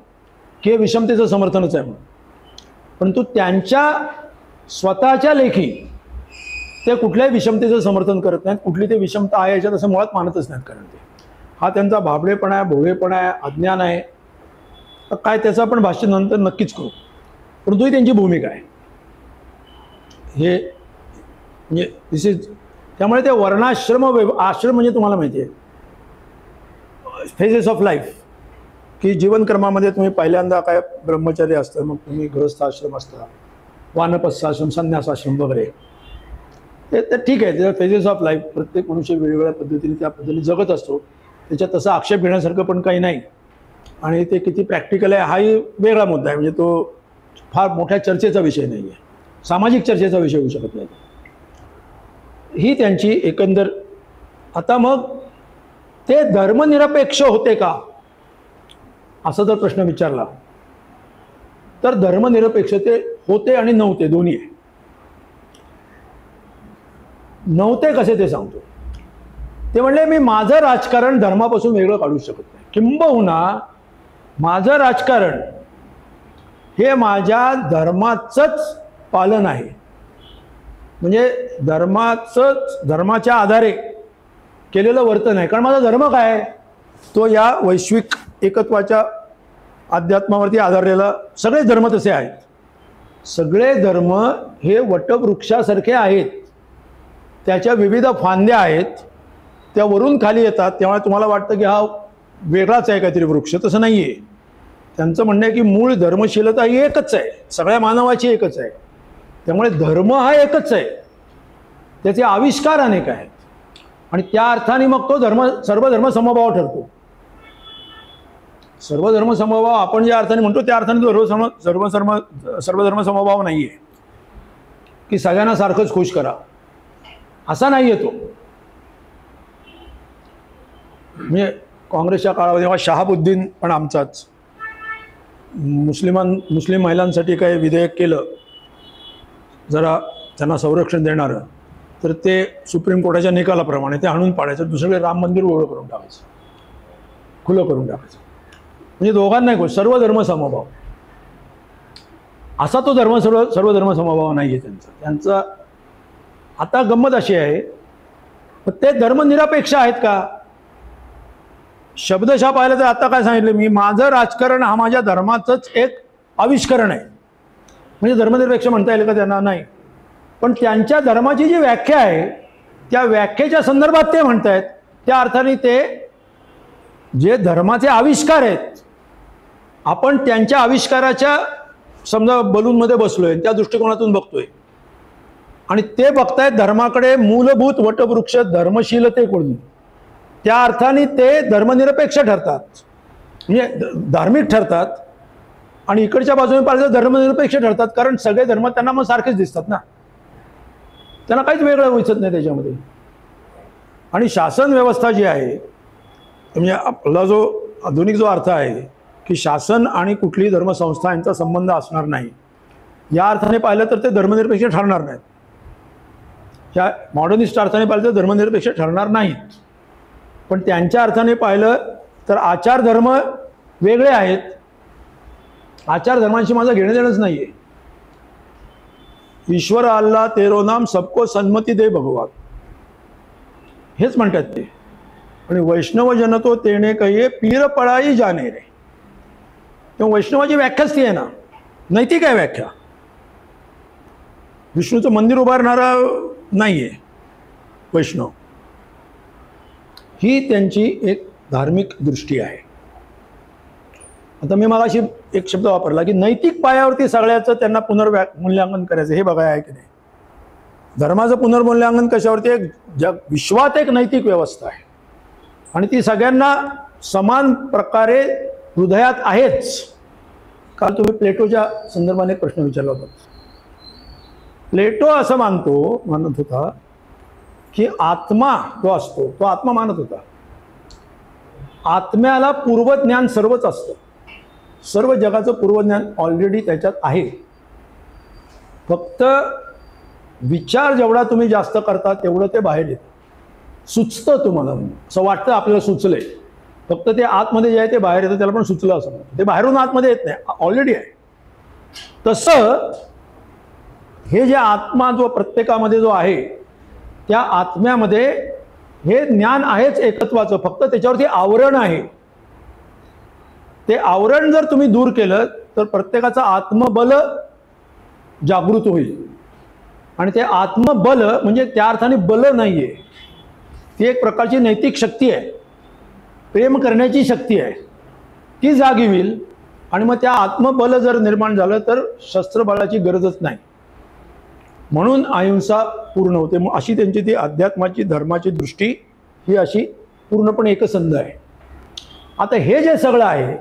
की हे विषमतेचं समर्थनच आहे म्हणून, परंतु त्यांच्या स्वतःच्या लेखी ते कुठल्याही विषमतेचं समर्थन करत नाहीत. कुठली ते विषमता आहे याच्यात असं मुळात मानतच नाहीत, कारण ते हा त्यांचा भाबडेपणा आहे, भोळेपणा आहे, अज्ञान आहे. काय त्याचं आपण भाष्य नंतर नक्कीच करू, परंतु ही त्यांची भूमिका आहे. हे म्हणजे दिस इज. त्यामुळे ते वर्णाश्रम आश्रम म्हणजे तुम्हाला माहिती आहे फेजेस ऑफ लाईफ, की जीवनक्रमामध्ये तुम्ही पहिल्यांदा काय ब्रह्मचर्य असतं, मग तुम्ही गृहस्थाश्रम असता, वानप्रस्थाश्रम, संन्यासाश्रम वगैरे. ते ठीक आहे, ते फेजेस ऑफ लाईफ. प्रत्येक मनुष्य वेगवेगळ्या पद्धतीने त्या पद्धतीने जगत असतो, त्याच्यात तसं आक्षेप घेण्यासारखं पण काही नाही. आणि ते किती प्रॅक्टिकल आहे हाही वेगळा मुद्दा आहे, म्हणजे तो फार मोठ्या चर्चेचा विषय नाही आहे, सामाजिक चर्चेचा विषय होऊ शकत नाही. ही त्यांची एकंदर. आता मग ते धर्मनिरपेक्ष होते का असं जर प्रश्न विचारला तर धर्मनिरपेक्ष ते होते आणि नव्हते, दोन्ही आहे. नव्हते कसे ते सांगतो. ते म्हणले मी माझं राजकारण धर्मापासून वेगळं काढू शकत नाही, किंबहुना माझं राजकारण हे माझ्या धर्माचंच पालन आहे. म्हणजे धर्माच्या आधारे केलेलं वर्तन आहे. कारण माझा धर्म काय आहे, तो या वैश्विक एकत्वाच्या अध्यात्मावरती आधारलेला. सगळे धर्म तसे आहेत. सगळे धर्म हे वटवृक्षासारखे आहेत, त्याच्या विविध फांद्या आहेत, त्या वरून खाली येतात. तेव्हा तुम्हाला वाटतं की हा वेगळाच आहे काहीतरी वृक्ष, तसं नाही आहे. त्यांचं म्हणणं आहे की मूळ धर्मशीलता ही एकच आहे, सगळ्या मानवाची एकच आहे. त्यामुळे धर्म हा एकच आहे, त्याचे आविष्कार अनेक आहेत आणि त्या अर्थाने मग तो सर्वधर्म समभाव ठरतो. सर्वधर्म समभाव आपण ज्या अर्थाने म्हणतो त्या अर्थाने तो सर्वधर्म समभाव नाही आहे की सगळ्यांना सारखंच खुश करा, असा नाही आहे तो. म्हणजे काँग्रेसच्या काळामध्ये जेव्हा शहाबुद्दीन पण आमचाच मुस्लिम महिलांसाठी काही विधेयक केलं जरा त्यांना संरक्षण देणारं, तर ते सुप्रीम कोर्टाच्या निकालाप्रमाणे ते आणून पाडायचं, दुसरीकडे राम मंदिर उघडं करून टाकायचं, खुलं करून टाकायचं. म्हणजे दोघांनाही खुश, सर्वधर्म समभाव असा तो सर्वधर्म समभाव नाही आहे त्यांचा. आता गंमत अशी आहे, ते धर्मनिरपेक्ष आहेत का? शब्दशः पाहिलं तर आता काय सांगितलं, मी माझं राजकारण हा माझ्या धर्माचंच एक आविष्करण आहे. म्हणजे धर्मनिरपेक्ष म्हणता येईल का त्यांना? नाही. पण त्यांच्या धर्माची जी व्याख्या आहे त्या व्याख्येच्या संदर्भात ते म्हणतायत, त्या अर्थाने ते जे धर्माचे आविष्कार आहेत, आपण त्यांच्या आविष्काराच्या समजा बलूनमध्ये बसलोय, त्या दृष्टिकोनातून बघतोय, आणि ते बघतायत धर्माकडे मूलभूत वटवृक्ष धर्मशीलतेकडून. त्या अर्थाने ते धर्मनिरपेक्ष ठरतात, म्हणजे धार्मिक ठरतात. आणि इकडच्या बाजूने पाहिलं धर्मनिरपेक्ष ठरतात, कारण सगळे धर्म त्यांना मग सारखेच दिसतात ना, त्यांना काहीच वेगळं व्हायचं नाही त्याच्यामध्ये. आणि शासन व्यवस्था जी आहे, म्हणजे आपला जो आधुनिक जो अर्थ आहे की शासन आणि कुठलीही धर्मसंस्था यांचा संबंध असणार नाही, या अर्थाने पाहिलं तर ते धर्मनिरपेक्ष ठरणार नाहीत. या मॉडर्निस्ट अर्थाने पाहिलं तर धर्मनिरपेक्ष ठरणार नाहीत. पण त्यांच्या अर्थाने पाहिलं तर आचार धर्म वेगळे आहेत. आचार धर्मांशी माझं घेणं देणंच नाही आहे. ईश्वर अल्लाह तेरो नाम सबको सन्मती दे भगवान, हेच म्हणतात ते. आणि वैष्णव जन तो तेने कहिये पीर पळाई जाणे रे. तेव्हा वैष्णवाची व्याख्याच ती आहे ना, नैतिक आहे व्याख्या. विष्णूचं मंदिर उभारणारा नाहीये वैष्णव, ही त्यांची एक धार्मिक दृष्टी आहे. आता मी मगाशी एक शब्द वापरला की नैतिक पायावरती सगळ्याचं त्यांना पुनर्मूल्यांकन करायचं, हे बघायला आहे की नाही. धर्माचं पुनर्मूल्यांकन कशावरती? एक जग विश्वात एक नैतिक व्यवस्था आहे आणि ती सगळ्यांना समान प्रकारे हृदयात आहेच. काल तुम्ही प्लेटोच्या संदर्भाने एक प्रश्न विचारला होता. प्लेटो असं मानत होता की आत्मा जो असतो तो आत्मा मानत होता. आत्म्याला पूर्वज्ञान सर्वच असतं, सर्व जगाचं पूर्वज्ञान ऑलरेडी त्याच्यात आहे. फक्त विचार जेवढा तुम्ही जास्त करता तेवढं ते बाहेर येतं, सुचतं तुम्हाला. असं वाटतं आपल्याला सुचलंय, फक्त ते आतमध्ये जे आहे ते बाहेर येतं, त्याला पण सुचलं असं म्हणतं. ते बाहेरून आतमध्ये येत नाही, ऑलरेडी आहे. तसं हे जे आत्मा जो प्रत्येकामध्ये जो आहे, त्या आत्म्यामध्ये हे ज्ञान आहेच एकत्वाचं, फक्त त्याच्यावरती आवरण आहे. ते आवरण जर तुम्ही दूर केलं तर प्रत्येकाचं आत्मबल जागृत होईल. आणि ते आत्मबल म्हणजे त्या अर्थाने बल नाहीये, ती एक प्रकारची नैतिक शक्ती आहे, प्रेम करण्याची शक्ती आहे, ती जागी होईल. आणि मग त्या आत्मबल जर निर्माण झालं तर शस्त्रबळाची गरजच नाही. म्हणून अहिंसा पूर्ण होते. मग अशी त्यांची ती अध्यात्माची धर्माची दृष्टी ही अशी पूर्णपणे एकसंध आहे. आता हे जे सगळं आहे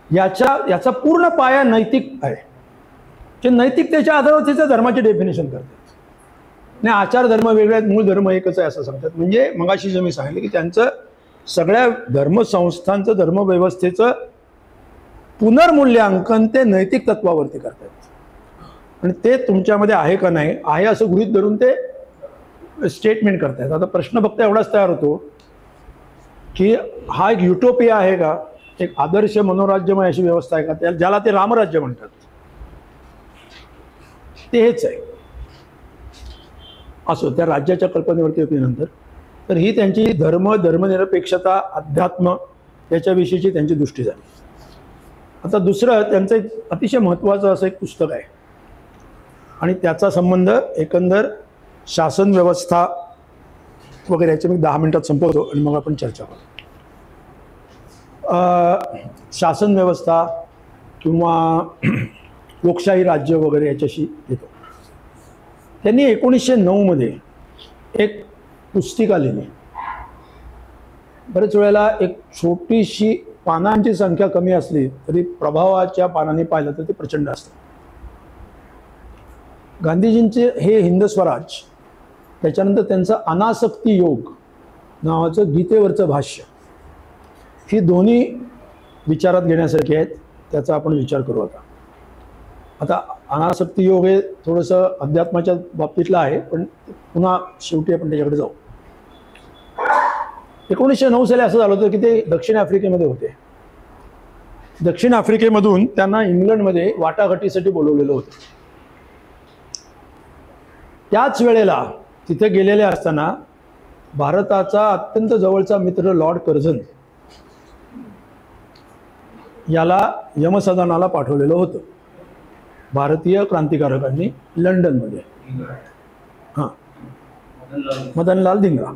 याचा पूर्ण पाया नैतिक आहे. जे नैतिकतेच्या आधारावर त्याच्या धर्माची डेफिनेशन करतात. नाही, आचार धर्म वेगळे आहेत, मूळ धर्म एकच आहे असं सांगतात. म्हणजे मगाशी जे मी सांगितलं की त्यांचं सगळ्या धर्मसंस्थांचं धर्मव्यवस्थेचं पुनर्मूल्यांकन ते नैतिक तत्वावरती करतात. आणि ते तुमच्यामध्ये आहे का नाही आहे असं गृहीत धरून ते स्टेटमेंट करतात. आता प्रश्न फक्त एवढाच तयार होतो की हा एक युटोपिया आहे का, एक आदर्श मनोराज्यमय अशी व्यवस्था आहे का, ज्याला ते रामराज्य म्हणतात, ते हेच आहे. असो, त्या राज्याच्या कल्पनेवरती होती नंतर. तर ही त्यांची धर्मनिरपेक्षता, अध्यात्म याच्याविषयीची त्यांची दृष्टी झाली. आता दुसरं त्यांचं एक अतिशय महत्त्वाचं असं एक पुस्तक आहे आणि त्याचा संबंध एकंदर शासन व्यवस्था वगैरे याचे मी 10 मिनिटात संपवतो आणि मग आपण चर्चा करू. शासन व्यवस्था किंवा लोकशाही राज्य वगैरे याच्याशी येतो. त्यांनी 1909 मध्ये एक पुस्तिका लिहिली. बरेच वेळेला एक छोटीशी पानांची संख्या कमी असली तरी प्रभावाच्या पानाने पाहिलं तर ते प्रचंड असतं. गांधीजींचे हे हिंद स्वराज, त्याच्यानंतर त्यांचं अनासक्ती योग नावाचं गीतेवरचं भाष्य, ही दोन्ही विचारात घेण्यासारखी आहेत. त्याचा आपण विचार करू. आता अनासक्ती योग हे थोडंसं अध्यात्माच्या बाबतीतलं आहे, पण पुन्हा शेवटी आपण त्याच्याकडे जाऊ. 1909 साली असं झालं होतं की ते दक्षिण आफ्रिकेमध्ये होते. दक्षिण आफ्रिकेमधून त्यांना इंग्लंडमध्ये वाटाघाटीसाठी बोलवलेलं होतं. त्याच वेळेला तिथे गेलेले असताना भारताचा अत्यंत जवळचा मित्र लॉर्ड कर्झन याला यमसदनाला पाठवलेलं होतं भारतीय क्रांतिकारकांनी लंडनमध्ये. हां, मदनलाल धिंगरा.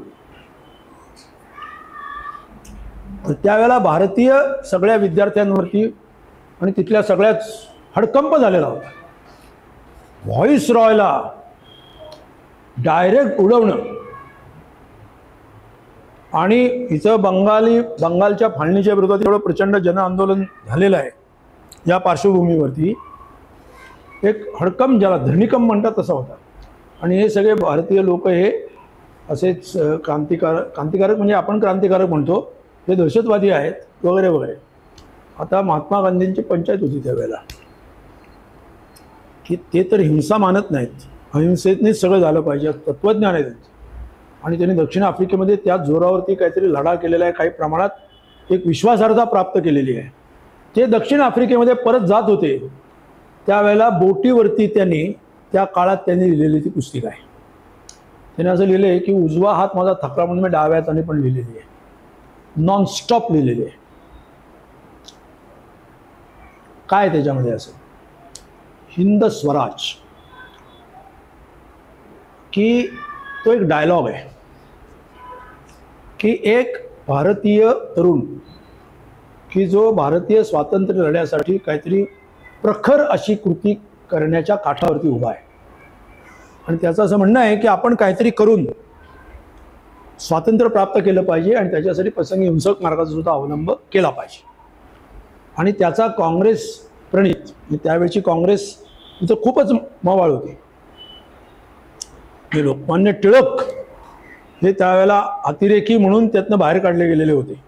तर त्यावेळेला भारतीय सगळ्या विद्यार्थ्यांवरती आणि तिथल्या सगळ्याच हडकंप झालेला होता. व्हॉइस रॉयला डायरेक्ट उडवणं आणि इथं बंगालच्या फाळणीच्या विरोधात एवढं प्रचंड जनआंदोलन झालेलं आहे, या पार्श्वभूमीवरती एक हडकंप, ज्याला धरणीकंप म्हणतात तसा होता. आणि हे सगळे भारतीय लोक हे असेच क्रांतिकारक म्हणजे आपण क्रांतिकारक म्हणतो, हे दहशतवादी आहेत वगैरे वगैरे. आता महात्मा गांधींची पंचायत होती त्यावेळेला की ते तर हिंसा मानत नाहीत, अहिंसेनेच सगळं झालं पाहिजे, तत्त्वज्ञान आहे त्यांचं. आणि त्यांनी दक्षिण आफ्रिकेमध्ये त्या जोरावरती काहीतरी लढा केलेला आहे, काही प्रमाणात एक विश्वासार्हता प्राप्त केलेली आहे. ते दक्षिण आफ्रिकेमध्ये परत जात होते त्यावेळेला बोटीवरती त्यांनी त्या काळात त्यांनी लिहिलेली ती पुस्तिका आहे. त्याने असं लिहिलं आहे की उजवा हात माझा थकला म्हणून मी डाव्या हाताने पण लिहिलेली आहे, नॉनस्टॉप लिहिलेली आहे. काय त्याच्यामध्ये असं हिंद स्वराज की तो एक डायलॉग आहे की एक भारतीय तरुण की जो भारतीय स्वातंत्र्य लढ्यासाठी काहीतरी प्रखर अशी कृती करण्याच्या काठावरती उभा आहे. आणि त्याचं असं म्हणणं आहे की आपण काहीतरी करून स्वातंत्र्य प्राप्त केलं पाहिजे आणि त्याच्यासाठी प्रसंगी हिंसक मार्गाचा सुद्धा अवलंब केला पाहिजे. आणि त्याचा काँग्रेस प्रणित, त्यावेळची काँग्रेस इथं खूपच मवाळ होती. हे लोकमान्य टिळक हे त्यावेळेला अतिरेकी म्हणून त्यातनं बाहेर काढले गेलेले होते.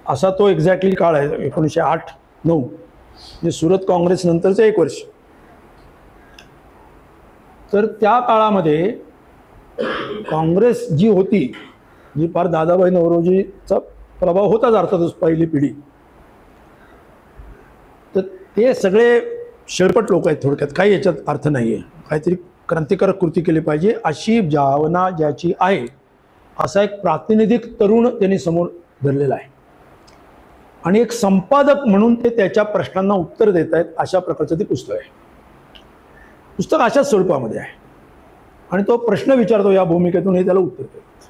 असा तो एक्झॅक्टली काळ आहे 1908-9, म्हणजे सुरत काँग्रेस नंतरचं 1 वर्ष. तर त्या काळामध्ये काँग्रेस जी होती, जी फार दादाभाई नौरोजीचा प्रभाव होताच अर्थातच पहिली पिढी, तर ते सगळे शेळपट लोक आहेत थोडक्यात, काही याच्यात अर्थ नाही आहे. काहीतरी क्रांतिकारक कृती केली पाहिजे अशी भावना ज्याची आहे, असा एक प्रातिनिधिक तरुण त्यांनी समोर धरलेला आहे. आणि एक संपादक म्हणून ते त्याच्या प्रश्नांना उत्तर देत आहेत, अशा प्रकारचं ते पुस्तक आहे. पुस्तक अशाच स्वरूपामध्ये आहे आणि तो प्रश्न विचारतो या भूमिकेतून, हे त्याला उत्तर देतात.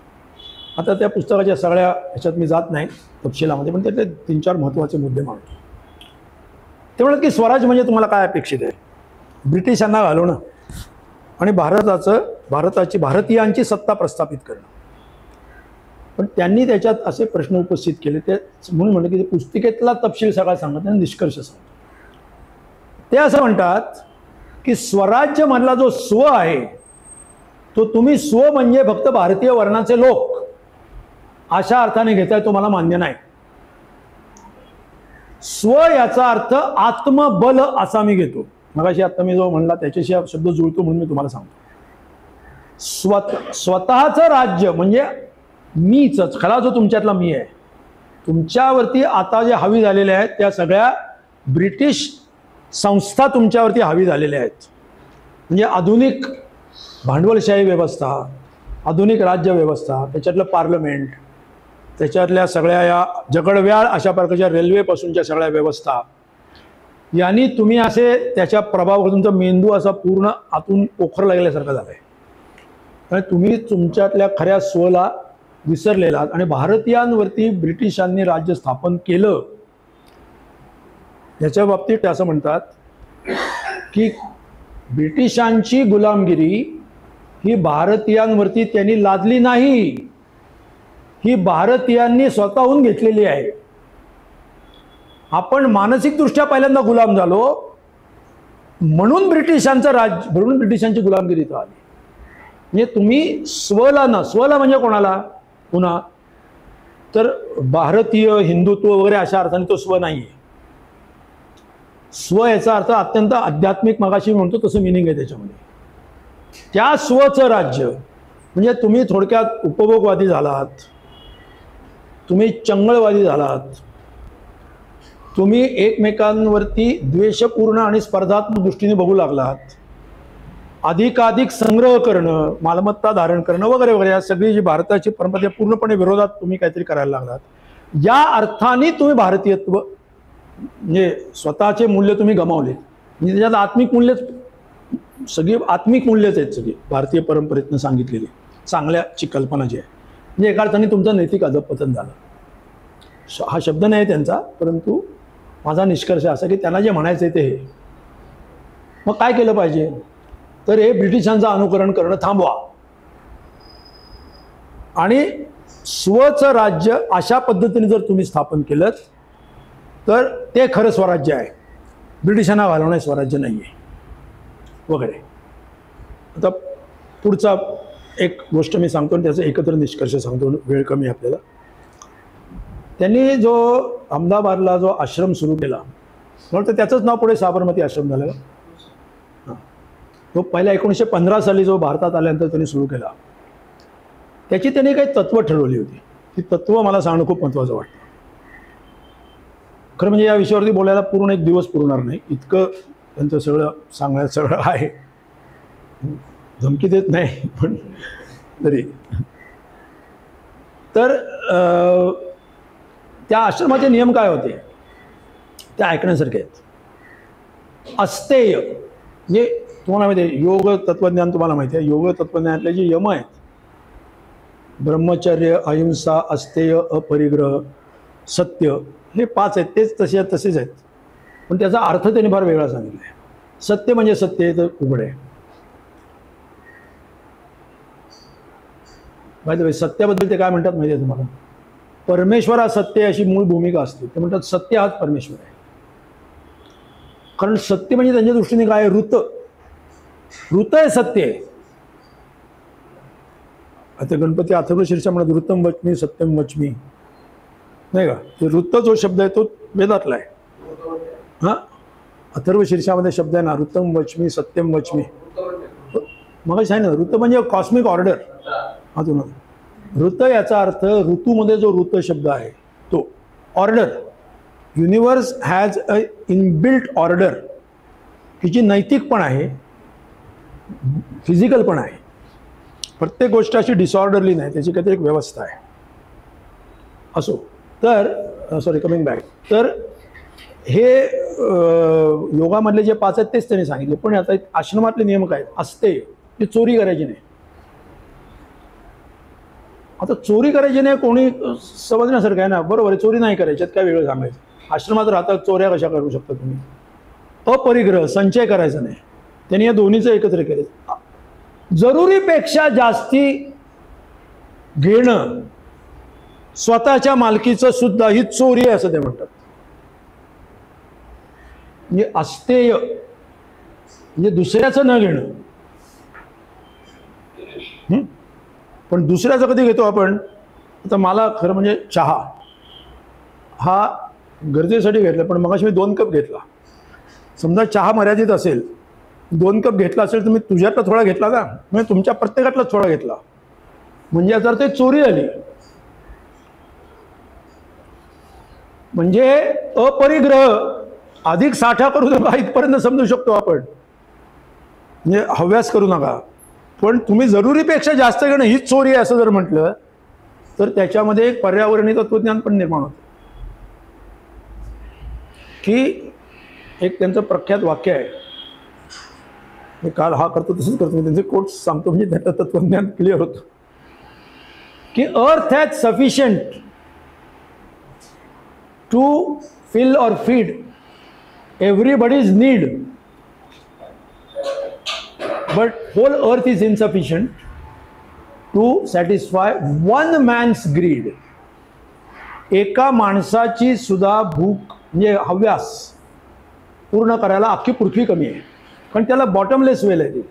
आता त्या पुस्तकाच्या सगळ्या ह्याच्यात मी जात नाही तपशिलामध्ये, पण त्यातले 3-4 महत्त्वाचे मुद्दे मांडतो. ते म्हणतात की स्वराज म्हणजे तुम्हाला काय अपेक्षित आहे? ब्रिटिशांना घालवणं आणि भारतीयांची सत्ता प्रस्थापित करणं. पण त्यांनी त्याच्यात असे प्रश्न उपस्थित केले, ते म्हणून म्हणलं की पुस्तिकेतला तपशील सगळा सांगत आणि निष्कर्ष सांगतो. ते असं म्हणतात की स्वराज्य मधला जो स्व आहे तो तुम्ही स्व म्हणजे फक्त भारतीय वर्णाचे लोक अशा अर्थाने घेताय, तो मला मान्य नाही. स्व याचा अर्थ आत्मबल असा मी घेतो. मगाशी आता मी जो म्हणला त्याच्याशी हा शब्द जुळतो म्हणून मी तुम्हाला सांगतो. स्वतःचं राज्य म्हणजे मीच, खरा जो तुमच्यातला मी आहे, तुमच्यावरती आता जे हावी झालेले आहेत त्या सगळ्या ब्रिटिश संस्था तुमच्यावरती हावी झालेल्या आहेत. म्हणजे आधुनिक भांडवलशाही व्यवस्था, आधुनिक राज्य व्यवस्था, त्याच्यातलं पार्लमेंट, त्याच्यातल्या सगळ्या या जगडव्याळ अशा प्रकारच्या रेल्वेपासूनच्या सगळ्या व्यवस्था, यांनी तुम्ही असे त्याच्या प्रभावावर तुमचा मेंदू असा पूर्ण आतून पोखर लागल्यासारखा झाला आहे. आणि तुम्ही तुमच्यातल्या खऱ्या स्वला विसरलेला आणि भारतीयांवरती ब्रिटिशांनी राज्य स्थापन केलं. याच्या बाबतीत ते असं म्हणतात की ब्रिटिशांची गुलामगिरी ही भारतीयांवरती त्यांनी लादली नाही, ही भारतीयांनी स्वतःहून घेतलेली आहे. आपण मानसिकदृष्ट्या पहिल्यांदा गुलाम झालो म्हणून ब्रिटिशांचं राज्य, म्हणून ब्रिटिशांची गुलामगिरी इथं आली. म्हणजे तुम्ही स्वला म्हणजे कोणाला? पुन्हा तर भारतीय हिंदुत्व वगैरे अशा अर्थाने तो स्व नाही आहे. स्व याचा अर्थ अत्यंत आध्यात्मिक, मगाशी म्हणतो तसं मिनिंग आहे त्याच्यामध्ये. त्या स्वचं राज्य म्हणजे तुम्ही थोडक्यात उपभोगवादी झालात, तुम्ही चंगळवादी झालात, तुम्ही एकमेकांवरती द्वेषपूर्ण आणि स्पर्धात्मक दृष्टीने बघू लागलात, अधिकाधिक संग्रह करणं, मालमत्ता धारण करणं वगैरे वगैरे, या सगळी जी भारताची परंपरा पूर्णपणे विरोधात तुम्ही काहीतरी करायला लागलात. या अर्थाने तुम्ही भारतीयत्व म्हणजे स्वतःचे मूल्य तुम्ही गमावले. म्हणजे त्याच्यात आत्मिक मूल्य, सगळी आत्मिक मूल्यच आहेत सगळी भारतीय परंपरेतनं सांगितलेली चांगल्याची कल्पना जी आहे. म्हणजे एका अर्थाने तुमचं नैतिक अधःपतन झालं. हा शब्द नाही त्यांचा, परंतु माझा निष्कर्ष असा की त्यांना जे म्हणायचं आहे ते हे. मग काय केलं पाहिजे? तर हे ब्रिटिशांचं अनुकरण करणं थांबवा. आणि स्वचं राज्य अशा पद्धतीने जर तुम्ही स्थापन केलं तर ते खरं स्वराज्य आहे, ब्रिटिशांना घालवणे स्वराज्य नाही आहे वगैरे. आता पुढचा एक गोष्ट मी सांगतो आणि त्याचा एकत्र निष्कर्ष सांगतो, वेळ कमी आपल्याला. त्यांनी जो अहमदाबादला जो आश्रम सुरू केला, मला वाटतं त्याचंच नाव पुढे साबरमती आश्रम झालं. तो पहिला 1915 साली जो भारतात आल्यानंतर त्यांनी सुरू केला, त्याची त्यांनी काही तत्त्व ठरवली होती. ती तत्त्व मला सांगणं खूप महत्त्वाचं वाटतं. खरं म्हणजे या विषयावरती बोलायला पूर्ण एक दिवस पुरणार नाही, इतकं त्यांचं सगळं सांगण्यात सगळं आहे. धमकी देत नाही पण तरी. तर त्या आश्रमाचे नियम काय होते ते ऐकण्यासारखे आहेत. अस्तेय म्हणजे तुम्हाला माहिती आहे, योग तत्त्वज्ञान तुम्हाला माहिती आहे. योग तत्त्वज्ञानातले जे यम आहेत, ब्रह्मचर्य, अहिंसा, अस्तेय, अपरिग्रह, सत्य, हे 5 आहेत. तेच तसेच आहेत, पण त्याचा अर्थ त्यांनी फार वेगळा सांगितला आहे. सत्य म्हणजे सत्य आहे तर उघड आहे. माहिती आहे सत्याबद्दल ते काय म्हणतात माहिती आहे तुम्हाला? परमेश्वर हा सत्य अशी मूळ भूमिका असते. ते म्हणतात सत्य हाच परमेश्वर आहे. कारण सत्य म्हणजे त्यांच्या दृष्टीने काय आहे? ऋत आहे, सत्य आहे. आता गणपती अथर्व शीर्षा म्हणत ऋतम वचमी सत्यम वचमी, नाही का? ते ऋत जो शब्द आहे तो वेदातला आहे. हां, अथर्व शीर्षामध्ये शब्द आहे ना, ऋतम वचमी सत्यम वचमी. मग आहे ना, ऋत म्हणजे कॉस्मिक ऑर्डर. हा तुम्हाला ऋत याचा अर्थ ऋतूमध्ये जो ऋत शब्द आहे तो order. Universe has a inbuilt order, तिची नैतिक पण आहे, फिजिकल पण आहे. प्रत्येक गोष्ट अशी डिसऑर्डरली नाही, त्याची काहीतरी एक व्यवस्था आहे. असो, तर सॉरी कमिंग बॅक. तर हे योगामधले जे 5 आहेत तेच त्यांनी सांगितले. पण आता आश्रमातले नियम काय असते ते चोरी करायची नाही. आता चोरी करायची नाही कोणी समजण्यासारखं आहे ना, बरोबर आहे, चोरी नाही करायची, काय वेगळं सांगायचं. आश्रमात राहतात, चोऱ्या कशा करू शकता तुम्ही? अपरिग्रह, संचय करायचा नाही. त्यांनी या दोन्हीचं एकत्र केलं. जरुरीपेक्षा जास्ती घेणं स्वतःच्या मालकीचं सुद्धा ही चोरी आहे असं ते म्हणतात. म्हणजे अस्तेय म्हणजे दुसऱ्याचं न घेणं. पण दुसऱ्याचं कधी घेतो आपण? आता मला खरं म्हणजे चहा हा गरजेसाठी घेतला, पण मगाशी मी 2 कप घेतला. समजा चहा मर्यादित असेल, 2 कप घेतला असेल तर मी तुझ्यातला थोडा घेतला ना, म्हणजे तुमच्या प्रत्येकातला थोडा घेतला, म्हणजे जर ते चोरी आली. म्हणजे अपरिग्रह, अधिक साठा करू नका इथपर्यंत समजू शकतो आपण. म्हणजे हव्यास करू नका. पण तुम्ही जरुरीपेक्षा जास्त घेणं हीच चोरी आहे असं जर म्हटलं तर त्याच्यामध्ये एक पर्यावरणीय तत्वज्ञान पण निर्माण होतं. की एक त्यांचं प्रख्यात वाक्य आहे, मी काल हा करतो तसंच करतो, त्यांचे कोट्स सांगतो म्हणजे त्याचं तत्वज्ञान क्लिअर होतं. की अर्थ हॅज सफिशियंट टू फिल और feed everybody's need, but whole earth is insufficient to satisfy one man's greed. एका माणसाची सुद्धा भूक म्हणजे हव्यास पूर्ण करायला अख्खी पृथ्वी कमी आहे, कारण त्याला बॉटमलेस वेल आहे ती.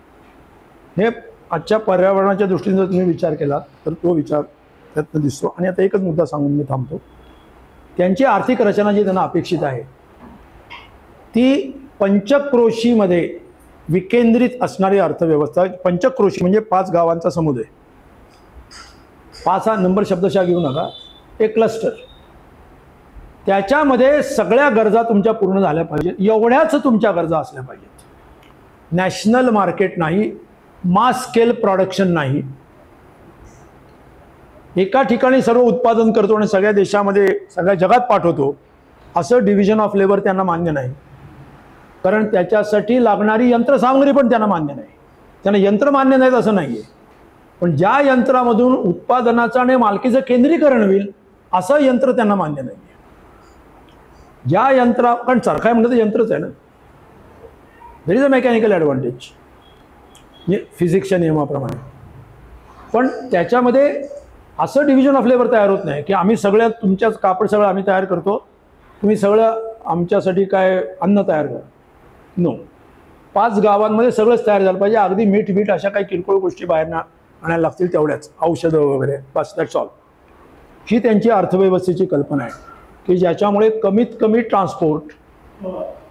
हे आजच्या पर्यावरणाच्या दृष्टीने जर तुम्ही विचार केला तर तो विचार त्यातनं दिसतो. आणि आता एकच मुद्दा सांगून मी थांबतो. त्यांची आर्थिक रचना जी त्यांना अपेक्षित आहे ती पंचक्रोशीमध्ये विकेंद्रित असणारी अर्थव्यवस्था. पंचक्रोशी म्हणजे 5 गावांचा समुदाय. 5 हा नंबर शब्दशः घेऊ नका, एक क्लस्टर. त्याच्यामध्ये सगळ्या गरजा तुमच्या पूर्ण झाल्या पाहिजेत, एवढ्याच तुमच्या गरजा असल्या पाहिजेत. नॅशनल मार्केट नाही, मास स्केल प्रोडक्शन नाही. एका ठिकाणी सर्व उत्पादन करतो आणि सगळ्या देशामध्ये सगळ्या जगात पाठवतो असं डिव्हिजन ऑफ लेबर त्यांना मान्य नाही. कारण त्याच्यासाठी लागणारी यंत्रसामग्री पण त्यांना मान्य नाही. त्यांना यंत्र मान्य नाहीत असं नाही आहे, पण ज्या यंत्रामधून उत्पादनाचं आणि मालकीचं केंद्रीकरण होईल असं यंत्र त्यांना मान्य नाही आहे. ज्या यंत्रा, कारण चरखा म्हणलं तर यंत्रच आहे ना, there is a mechanical advantage म्हणजे फिजिक्सच्या नियमाप्रमाणे. पण त्याच्यामध्ये असं डिव्हिजन ऑफ लेबर तयार होत नाही की आम्ही सगळ्यात तुमच्याच कापड सगळं आम्ही तयार करतो, तुम्ही सगळं आमच्यासाठी काय अन्न तयार करा. नो, 5 गावांमध्ये सगळंच तयार झालं पाहिजे. अगदी मीठ अशा काही किरकोळ गोष्टी बाहेर आणायला लागतील तेवढ्याच, औषधं वगैरे, बस दॅट्स ऑल. ही त्यांची अर्थव्यवस्थेची कल्पना आहे की ज्याच्यामुळे कमीत कमी ट्रान्सपोर्ट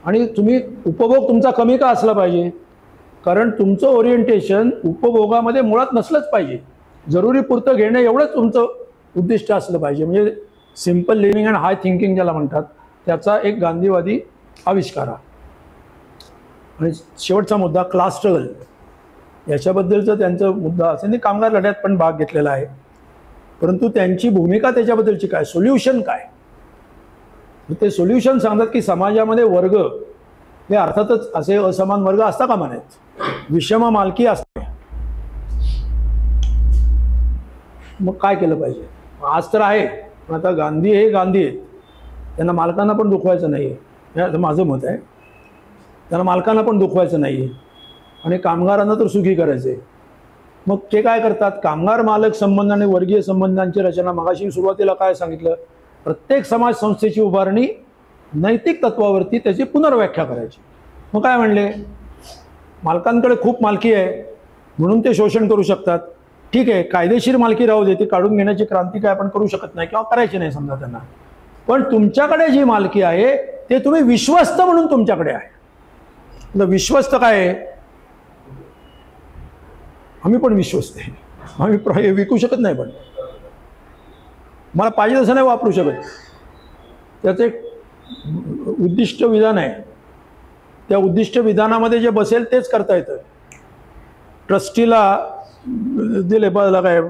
आणि तुम्ही उपभोग तुमचा कमी का असला पाहिजे, कारण तुमचं ओरिएंटेशन उपभोगामध्ये मुळात नसलंच पाहिजे. जरुरी पुरतं घेणं एवढंच तुमचं उद्दिष्ट असलं पाहिजे. म्हणजे simple living and high thinking ज्याला म्हणतात, त्याचा एक गांधीवादी आविष्कार आहे. आणि शेवटचा मुद्दा क्लास स्ट्रगल, याच्याबद्दलचा त्यांचा मुद्दा असं नाही, कामगार लढ्यात पण भाग घेतलेला आहे, परंतु त्यांची भूमिका त्याच्याबद्दलची काय, सोल्युशन काय, ते सोल्युशन सांगतात की समाजामध्ये वर्ग हे अर्थातच असे असमान वर्ग असता कामा नयेत, विषम मालकी असते. मग काय केलं पाहिजे. आज तर आहे, पण आता गांधी हे गांधी आहेत, त्यांना मालकांना पण दुखवायचं नाही आहे, हे माझं मत आहे. त्यांना मालकांना पण दुखवायचं नाही आहे आणि कामगारांना तर सुखी करायचं आहे. मग ते काय करतात, कामगार मालक संबंध आणि वर्गीय संबंधांची रचना, मगाशी सुरुवातीला काय सांगितलं, प्रत्येक समाज संस्थेची उभारणी नैतिक तत्वावरती त्याची पुनर्व्याख्या करायची. मग काय म्हणले, मालकांकडे खूप मालकी आहे म्हणून ते शोषण करू शकतात, ठीक आहे, कायदेशीर मालकी राहू दे, ती काढून घेण्याची क्रांती काय आपण करू शकत नाही किंवा करायची नाही समजा त्यांना, पण तुमच्याकडे जी मालकी आहे ते तुम्ही विश्वस्त म्हणून तुमच्याकडे आहे. विश्वस्त काय आहे, आम्ही पण विश्वस्त आहे, आम्ही विकू शकत नाही, पण मला पाहिजे तसं नाही वापरू शकत. त्याचं एक उद्दिष्ट विधान आहे, त्या उद्दिष्ट विधानामध्ये जे बसेल तेच करता येतं. ट्रस्टीला दिले बघा काय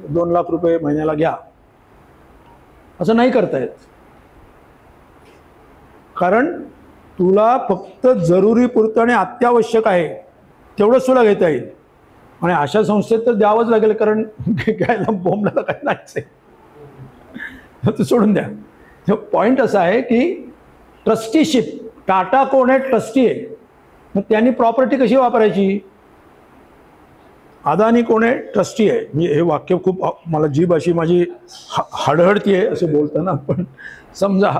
2 लाख रुपये महिन्याला घ्या, असं नाही करता येत, कारण तुला फक्त जरुरी पुरतं आणि अत्यावश्यक आहे तेवढंच तुला घेता येईल. आणि अशा संस्थेत तर द्यावंच लागेल, कारण घ्यायला बोंबला काय नाहीच आहे, तू सोडून द्या. पॉईंट असा आहे की ट्रस्टीशिप, टाटा कोण आहे, ट्रस्टी आहे, मग त्यांनी प्रॉपर्टी कशी वापरायची. अदानी कोण आहे, ट्रस्टी आहे. मी हे वाक्य खूप मला जीभ अशी माझी हडहडती आहे असं बोलताना, पण समजा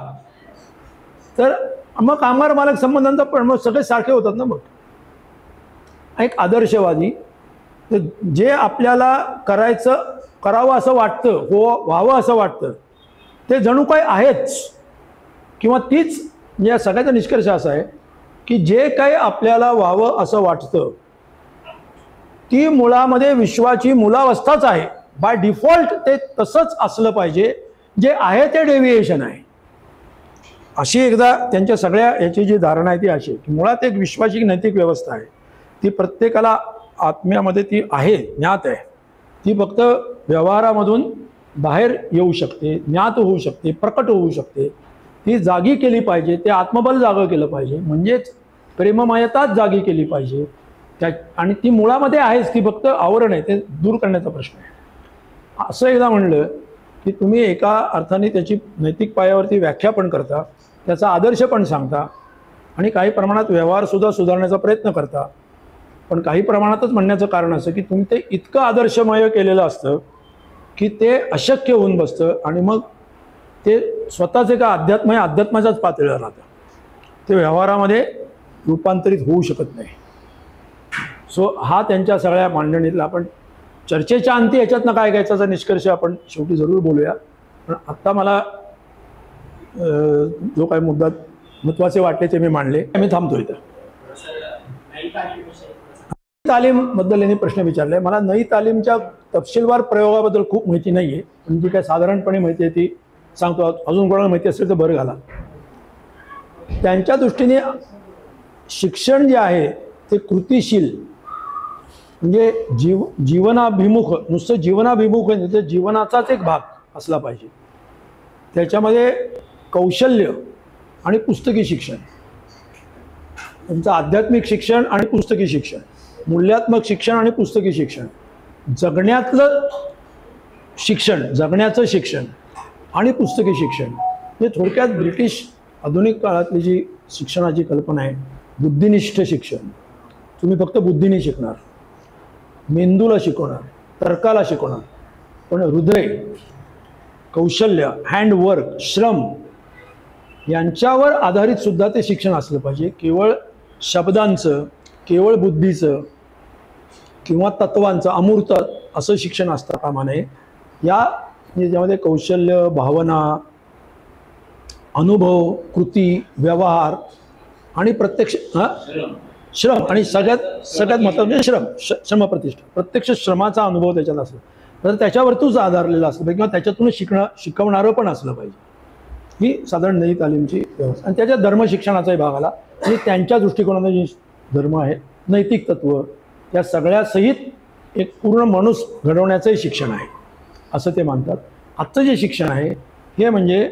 तर मग कामगार मालक संबंधांचा पण मग सगळे सारखे होतात ना. मग एक आदर्शवादी, जे आपल्याला करावं असं वाटतं, व्हावं असं वाटतं, ते जणू काही आहेच, किंवा तीच, या सगळ्याचा निष्कर्ष असा आहे की जे काही आपल्याला व्हावं असं वाटतं ती मुळामध्ये विश्वाची मूलावस्थाच आहे. बाय डिफॉल्ट ते तसंच असलं पाहिजे, जे आहे ते डेव्हिएशन आहे. अशी एकदा त्यांच्या सगळ्या याची जी धारणा आहे ती अशी की मुळात एक विश्वाची नैतिक व्यवस्था आहे, ती प्रत्येकाला आत्म्यामध्ये ती आहे, ज्ञात आहे, ती फक्त व्यवहारामधून बाहेर येऊ शकते, ज्ञात होऊ शकते, प्रकट होऊ शकते. ती जागी केली पाहिजे, ते आत्मबल जागं केलं पाहिजे, म्हणजेच प्रेममयताच जागी केली पाहिजे. आणि ती मुळामध्ये आहेच, ती फक्त आवरण आहे, ते दूर करण्याचा प्रश्न आहे. असं एकदा म्हणलं की तुम्ही एका अर्थाने त्याची नैतिक पायावरती व्याख्या पण करता, त्याचा आदर्श पण सांगता आणि काही प्रमाणात व्यवहारसुद्धा सुधारण्याचा प्रयत्न करता, पण काही प्रमाणातच म्हणण्याचं कारण असं की तुम्ही ते इतकं आदर्शमय केलेलं असतं की ते अशक्य होऊन बसतं आणि मग ते स्वतःच एका अध्यात्माच्याच पातळीवर राहतं, ते व्यवहारामध्ये रूपांतरित होऊ शकत नाही. सो हा त्यांच्या सगळ्या मांडणीतला, आपण चर्चेच्या अंती याच्यातनं काय घ्यायचा निष्कर्ष आपण शेवटी जरूर बोलूया. पण आत्ता मला जो काही मुद्दा महत्त्वाचे वाटले ते मी मांडले, मी थांबतो इथं. तालीमबद्दल यांनी प्रश्न विचारले. मला नई तालीमच्या तपशीलवार प्रयोगाबद्दल खूप माहिती नाही आहे, पण जी काय साधारणपणे माहिती आहे ती सांगतो. अजून कोणाला माहिती असेल तर बरं घाला. त्यांच्या दृष्टीने शिक्षण जे आहे ते कृतिशील, म्हणजे जीवनाभिमुख, नुसतं जीवनाभिमुख नाही तर जीवनाचाच एक भाग असला पाहिजे. त्याच्यामध्ये कौशल्य आणि पुस्तकी शिक्षण, त्यांचं आध्यात्मिक शिक्षण आणि पुस्तकी शिक्षण, मूल्यात्मक शिक्षण आणि पुस्तकी शिक्षण, जगण्यातलं शिक्षण, जगण्याचं शिक्षण आणि पुस्तकी शिक्षण. हे थोडक्यात ब्रिटिश आधुनिक काळातली जी शिक्षणाची कल्पना आहे, बुद्धिनिष्ठ शिक्षण. तुम्ही फक्त बुद्धीने शिकणार, मेंदूला शिकवणार, तर्काला शिकवणार, पण हृदय, कौशल्य, हँडवर्क, श्रम यांच्यावर आधारित सुद्धा ते शिक्षण असलं पाहिजे. केवळ शब्दांचं, केवळ बुद्धीचं किंवा तत्वांचं अमूर्त असं शिक्षण असता कामा नये. ज्यामध्ये कौशल्य, भावना, अनुभव, कृती, व्यवहार आणि प्रत्यक्ष श्रम आणि सगळ्यात महत्त्वाचं म्हणजे श्रमप्रतिष्ठा, प्रत्यक्ष श्रमाचा अनुभव त्याच्यात असला तर त्याच्यावरतूच आधारलेला असलं पाहिजे किंवा त्याच्यातून शिकवणारं पण असलं पाहिजे. ही साधारण नई तालीमची व्यवस्था. आणि त्याच्यात धर्मशिक्षणाचाही भाग आला आणि त्यांच्या दृष्टिकोनाने जे धर्म आहे, नैतिक तत्व, त्या सगळ्यासहित एक पूर्ण माणूस घडवण्याचंही शिक्षण आहे असं ते मानतात. आजचं जे शिक्षण आहे हे म्हणजे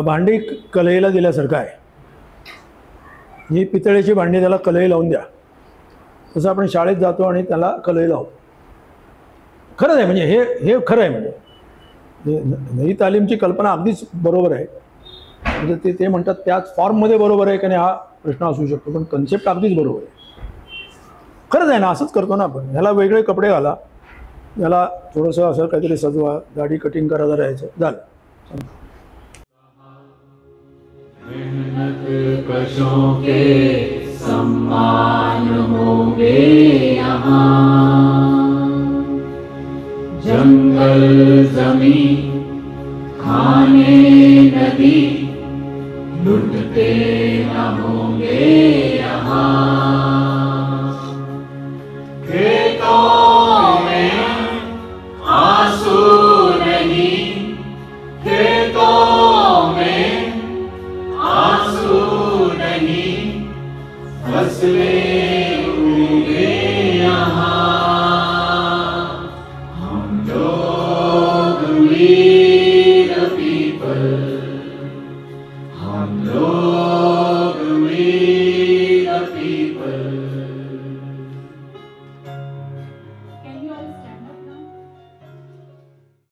भांडी कलईला दिल्यासारखं आहे. ही पितळेची भांडी त्याला कलई लावून द्या, तसं आपण शाळेत जातो आणि त्याला कलई लावतो. खरंच आहे, म्हणजे हे खरं आहे. म्हणजे नई तालीमची कल्पना अगदीच बरोबर आहे. म्हणजे ते म्हणतात त्याच फॉर्ममध्ये बरोबर आहे का नाही हा प्रश्न असू शकतो, पण कन्सेप्ट अगदीच बरोबर आहे. खरंच आहे ना, असंच करतो ना आपण. ह्याला वेगळे कपडे घाला, याला थोडंसं असं काहीतरी सजवा, गाडी कटिंग करा, जरा यायचं झालं. मेहनत कशों के सम्मान होंगे यहाँ, जंगल जमीन खाने नदी